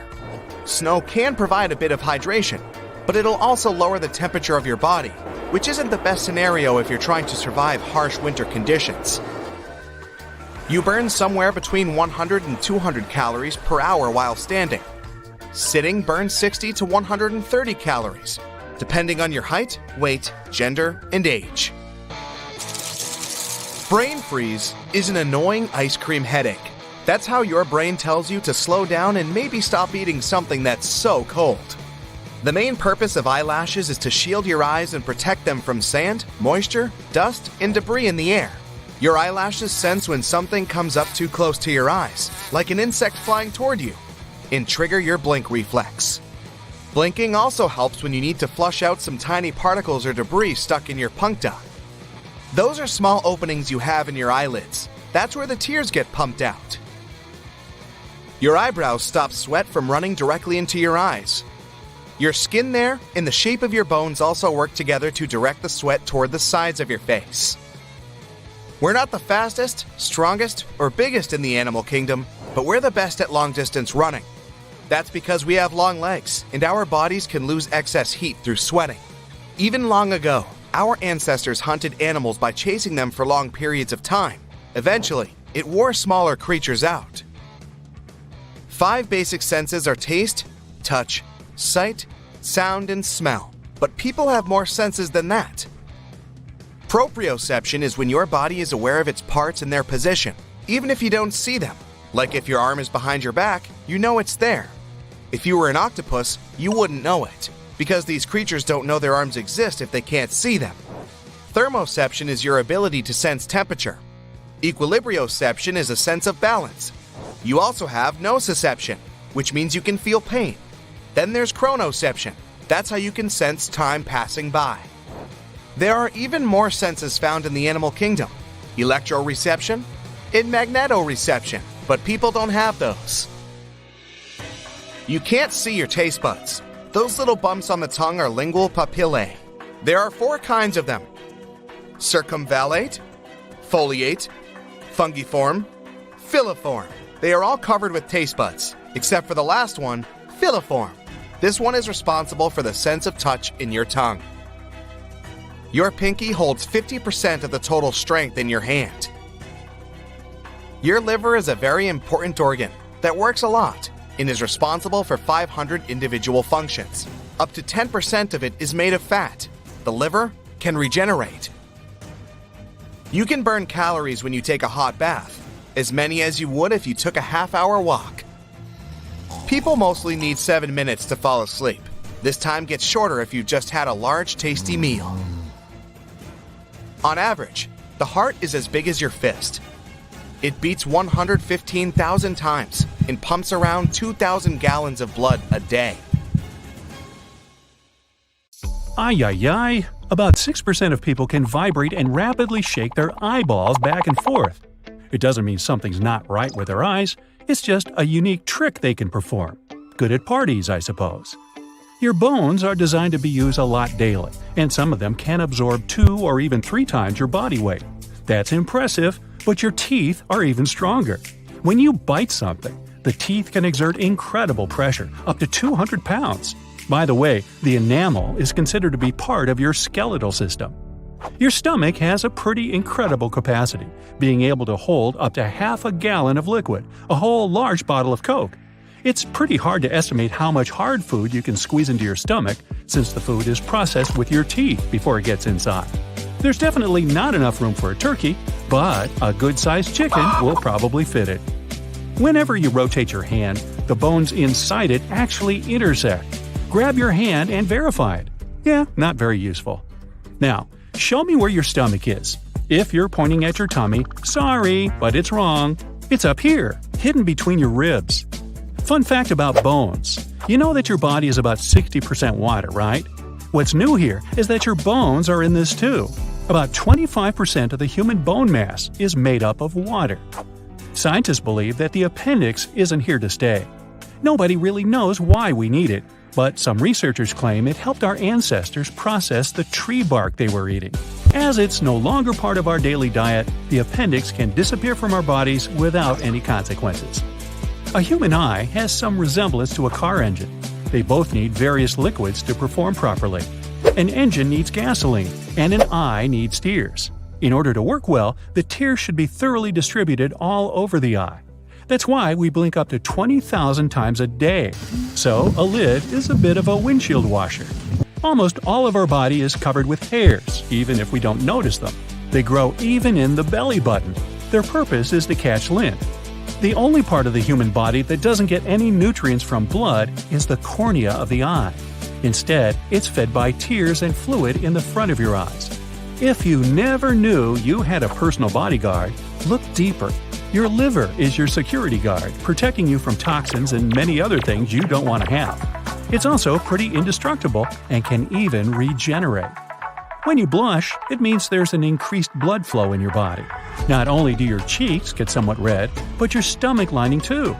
Snow can provide a bit of hydration, but it'll also lower the temperature of your body, which isn't the best scenario if you're trying to survive harsh winter conditions. You burn somewhere between 100 and 200 calories per hour while standing. Sitting burns 60 to 130 calories, depending on your height, weight, gender, and age. Brain freeze is an annoying ice cream headache. That's how your brain tells you to slow down and maybe stop eating something that's so cold. The main purpose of eyelashes is to shield your eyes and protect them from sand, moisture, dust, and debris in the air. Your eyelashes sense when something comes up too close to your eyes, like an insect flying toward you, and trigger your blink reflex. Blinking also helps when you need to flush out some tiny particles or debris stuck in your puncta. Those are small openings you have in your eyelids. That's where the tears get pumped out. Your eyebrows stop sweat from running directly into your eyes. Your skin there and the shape of your bones also work together to direct the sweat toward the sides of your face. We're not the fastest, strongest, or biggest in the animal kingdom, but we're the best at long-distance running. That's because we have long legs, and our bodies can lose excess heat through sweating. Even long ago, our ancestors hunted animals by chasing them for long periods of time. Eventually, it wore smaller creatures out. 5 basic senses are taste, touch, sight, sound, and smell. But people have more senses than that. Proprioception is when your body is aware of its parts and their position, even if you don't see them. Like if your arm is behind your back, you know it's there. If you were an octopus, you wouldn't know it, because these creatures don't know their arms exist if they can't see them. Thermoception is your ability to sense temperature. Equilibrioception is a sense of balance. You also have nociception, which means you can feel pain. Then there's chronoception. That's how you can sense time passing by. There are even more senses found in the animal kingdom: electroreception, in magnetoreception, but people don't have those. You can't see your taste buds. Those little bumps on the tongue are lingual papillae. There are 4 kinds of them: circumvallate, foliate, fungiform, filiform. They are all covered with taste buds, except for the last one, filiform. This one is responsible for the sense of touch in your tongue. Your pinky holds 50% of the total strength in your hand. Your liver is a very important organ that works a lot and is responsible for 500 individual functions. Up to 10% of it is made of fat. The liver can regenerate. You can burn calories when you take a hot bath, as many as you would if you took a half-hour walk. People mostly need 7 minutes to fall asleep. This time gets shorter if you've just had a large, tasty meal. On average, the heart is as big as your fist. It beats 115,000 times and pumps around 2,000 gallons of blood a day. Ay, ay, ay. About 6% of people can vibrate and rapidly shake their eyeballs back and forth. It doesn't mean something's not right with their eyes, it's just a unique trick they can perform. Good at parties, I suppose. Your bones are designed to be used a lot daily, and some of them can absorb 2 or even 3 times your body weight. That's impressive, but your teeth are even stronger. When you bite something, the teeth can exert incredible pressure, up to 200 pounds. By the way, the enamel is considered to be part of your skeletal system. Your stomach has a pretty incredible capacity, being able to hold up to half a gallon of liquid, a whole large bottle of Coke. It's pretty hard to estimate how much hard food you can squeeze into your stomach, since the food is processed with your teeth before it gets inside. There's definitely not enough room for a turkey, but a good-sized chicken will probably fit it. Whenever you rotate your hand, the bones inside it actually intersect. Grab your hand and verify it. Yeah, not very useful. Now, show me where your stomach is. If you're pointing at your tummy, sorry, but it's wrong. It's up here, hidden between your ribs. Fun fact about bones. You know that your body is about 60% water, right? What's new here is that your bones are in this too. About 25% of the human bone mass is made up of water. Scientists believe that the appendix isn't here to stay. Nobody really knows why we need it, but some researchers claim it helped our ancestors process the tree bark they were eating. As it's no longer part of our daily diet, the appendix can disappear from our bodies without any consequences. A human eye has some resemblance to a car engine. They both need various liquids to perform properly. An engine needs gasoline, and an eye needs tears. In order to work well, the tears should be thoroughly distributed all over the eye. That's why we blink up to 20,000 times a day. So, a lid is a bit of a windshield washer. Almost all of our body is covered with hairs, even if we don't notice them. They grow even in the belly button. Their purpose is to catch lint. The only part of the human body that doesn't get any nutrients from blood is the cornea of the eye. Instead, it's fed by tears and fluid in the front of your eyes. If you never knew you had a personal bodyguard, look deeper. Your liver is your security guard, protecting you from toxins and many other things you don't want to have. It's also pretty indestructible and can even regenerate. When you blush, it means there's an increased blood flow in your body. Not only do your cheeks get somewhat red, but your stomach lining too.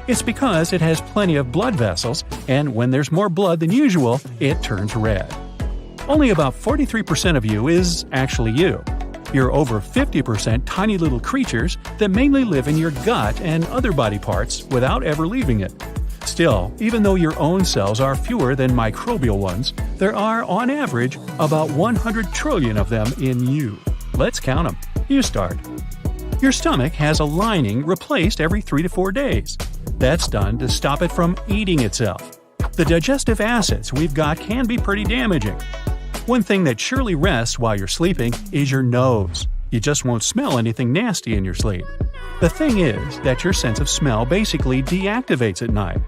It's because it has plenty of blood vessels, and when there's more blood than usual, it turns red. Only about 43% of you is actually you. You're over 50% tiny little creatures that mainly live in your gut and other body parts without ever leaving it. Still, even though your own cells are fewer than microbial ones, there are, on average, about 100 trillion of them in you. Let's count them. You start. Your stomach has a lining replaced every 3 to 4 days. That's done to stop it from eating itself. The digestive acids we've got can be pretty damaging. One thing that surely rests while you're sleeping is your nose. You just won't smell anything nasty in your sleep. The thing is that your sense of smell basically deactivates at night.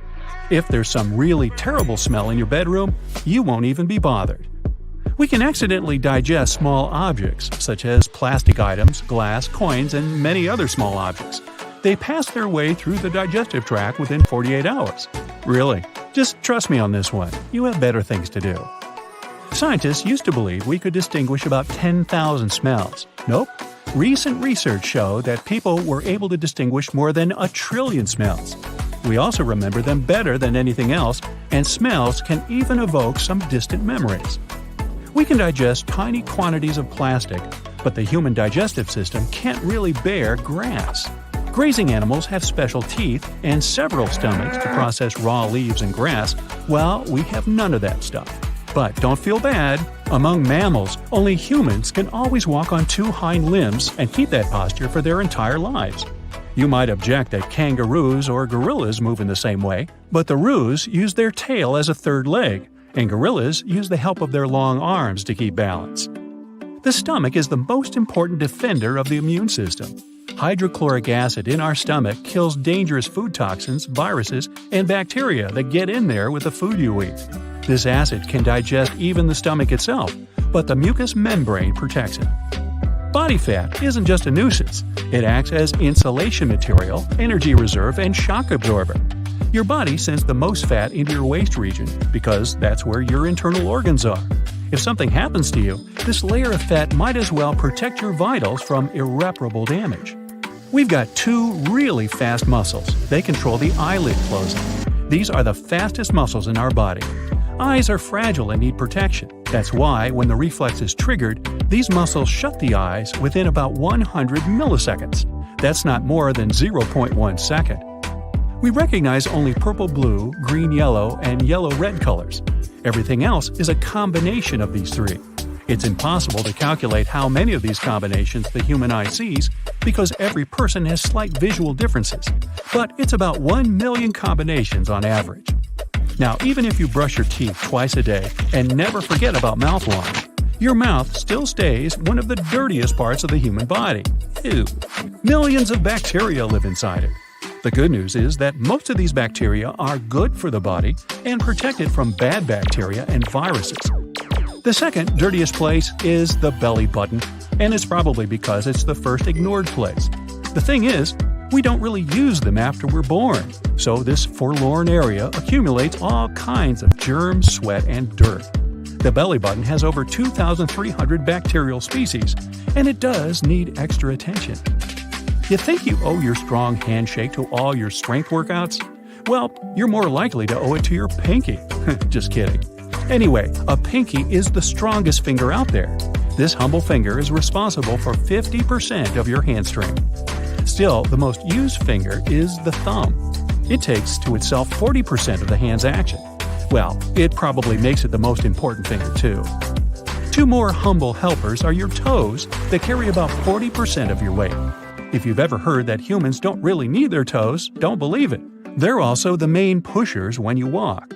If there's some really terrible smell in your bedroom, you won't even be bothered. We can accidentally digest small objects, such as plastic items, glass, coins, and many other small objects. They pass their way through the digestive tract within 48 hours. Really, just trust me on this one. You have better things to do. Scientists used to believe we could distinguish about 10,000 smells. Nope, Recent research showed that people were able to distinguish more than 1 trillion smells. We also remember them better than anything else, and smells can even evoke some distant memories. We can digest tiny quantities of plastic, but the human digestive system can't really bear grass. Grazing animals have special teeth and several stomachs to process raw leaves and grass, while we have none of that stuff. But don't feel bad. Among mammals, only humans can always walk on 2 hind limbs and keep that posture for their entire lives. You might object that kangaroos or gorillas move in the same way, but the roos use their tail as a third leg, and gorillas use the help of their long arms to keep balance. The stomach is the most important defender of the immune system. Hydrochloric acid in our stomach kills dangerous food toxins, viruses, and bacteria that get in there with the food you eat. This acid can digest even the stomach itself, but the mucous membrane protects it. Body fat isn't just a nuisance. It acts as insulation material, energy reserve, and shock absorber. Your body sends the most fat into your waist region because that's where your internal organs are. If something happens to you, this layer of fat might as well protect your vitals from irreparable damage. We've got 2 really fast muscles. They control the eyelid closing. These are the fastest muscles in our body. Eyes are fragile and need protection. That's why, when the reflex is triggered, these muscles shut the eyes within about 100 milliseconds. That's not more than 0.1 second. We recognize only purple-blue, green-yellow, and yellow-red colors. Everything else is a combination of these 3. It's impossible to calculate how many of these combinations the human eye sees because every person has slight visual differences, but it's about 1 million combinations on average. Now, even if you brush your teeth twice a day and never forget about mouthwash, your mouth still stays one of the dirtiest parts of the human body. Ew. Millions of bacteria live inside it. The good news is that most of these bacteria are good for the body and protect it from bad bacteria and viruses. The second dirtiest place is the belly button, and it's probably because it's the first ignored place. The thing is, we don't really use them after we're born, so this forlorn area accumulates all kinds of germs, sweat, and dirt. The belly button has over 2,300 bacterial species, and it does need extra attention. You think you owe your strong handshake to all your strength workouts? Well, you're more likely to owe it to your pinky. Just kidding. Anyway, a pinky is the strongest finger out there. This humble finger is responsible for 50% of your hand strength. Still, the most used finger is the thumb. It takes to itself 40% of the hand's action. Well, it probably makes it the most important finger, too. 2 more humble helpers are your toes that carry about 40% of your weight. If you've ever heard that humans don't really need their toes, don't believe it. They're also the main pushers when you walk.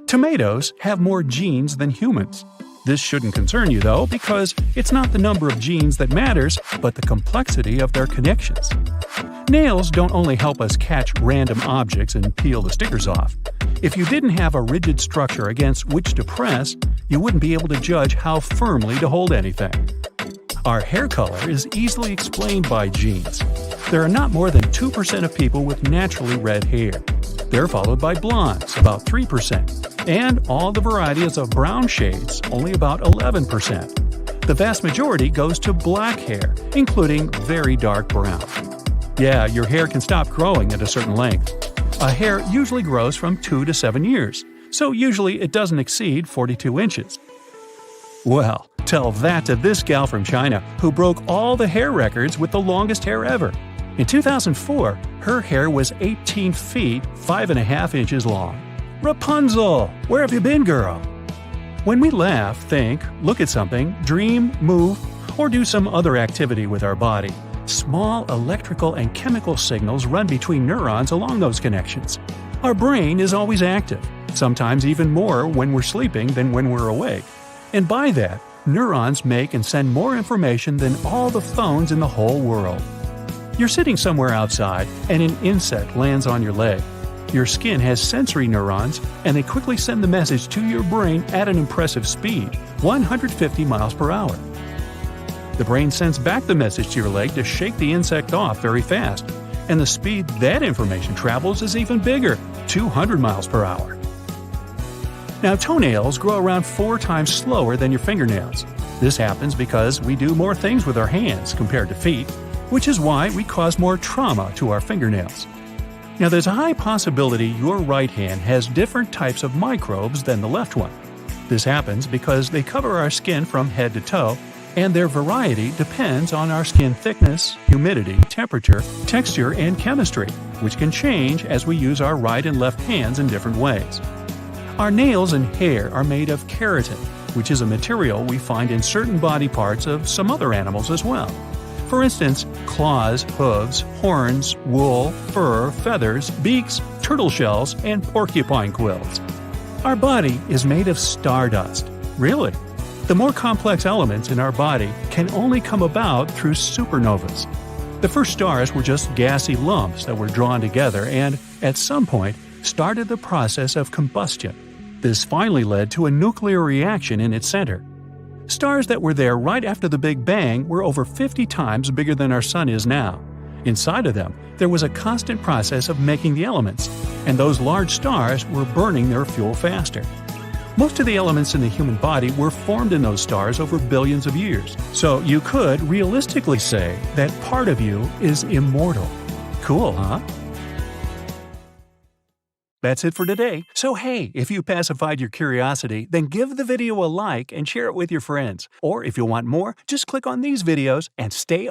Tomatoes have more genes than humans. This shouldn't concern you, though, because it's not the number of genes that matters, but the complexity of their connections. Nails don't only help us catch random objects and peel the stickers off. If you didn't have a rigid structure against which to press, you wouldn't be able to judge how firmly to hold anything. Our hair color is easily explained by genes. There are not more than 2% of people with naturally red hair. They're followed by blondes, about 3%, and all the varieties of brown shades, only about 11%. The vast majority goes to black hair, including very dark brown. Yeah, your hair can stop growing at a certain length. A hair usually grows from 2 to 7 years, so usually it doesn't exceed 42 inches. Well, tell that to this gal from China who broke all the hair records with the longest hair ever. In 2004, her hair was 18 feet, 5.5 inches long. Rapunzel! Where have you been, girl? When we laugh, think, look at something, dream, move, or do some other activity with our body, small electrical and chemical signals run between neurons along those connections. Our brain is always active, sometimes even more when we're sleeping than when we're awake. And by that, neurons make and send more information than all the phones in the whole world. You're sitting somewhere outside, and an insect lands on your leg. Your skin has sensory neurons, and they quickly send the message to your brain at an impressive speed, 150 miles per hour. The brain sends back the message to your leg to shake the insect off very fast, and the speed that information travels is even bigger, 200 miles per hour. Now, toenails grow around 4 times slower than your fingernails. This happens because we do more things with our hands compared to feet, which is why we cause more trauma to our fingernails. Now, there's a high possibility your right hand has different types of microbes than the left one. This happens because they cover our skin from head to toe, and their variety depends on our skin thickness, humidity, temperature, texture, and chemistry, which can change as we use our right and left hands in different ways. Our nails and hair are made of keratin, which is a material we find in certain body parts of some other animals as well. For instance, claws, hooves, horns, wool, fur, feathers, beaks, turtle shells, and porcupine quills. Our body is made of stardust. Really? The more complex elements in our body can only come about through supernovas. The first stars were just gassy lumps that were drawn together and, at some point, started the process of combustion. This finally led to a nuclear reaction in its center. Stars that were there right after the Big Bang were over 50 times bigger than our Sun is now. Inside of them, there was a constant process of making the elements, and those large stars were burning their fuel faster. Most of the elements in the human body were formed in those stars over billions of years, so you could realistically say that part of you is immortal. Cool, huh? That's it for today. So hey, if you pacified your curiosity, then give the video a like and share it with your friends. Or if you want more, just click on these videos and stay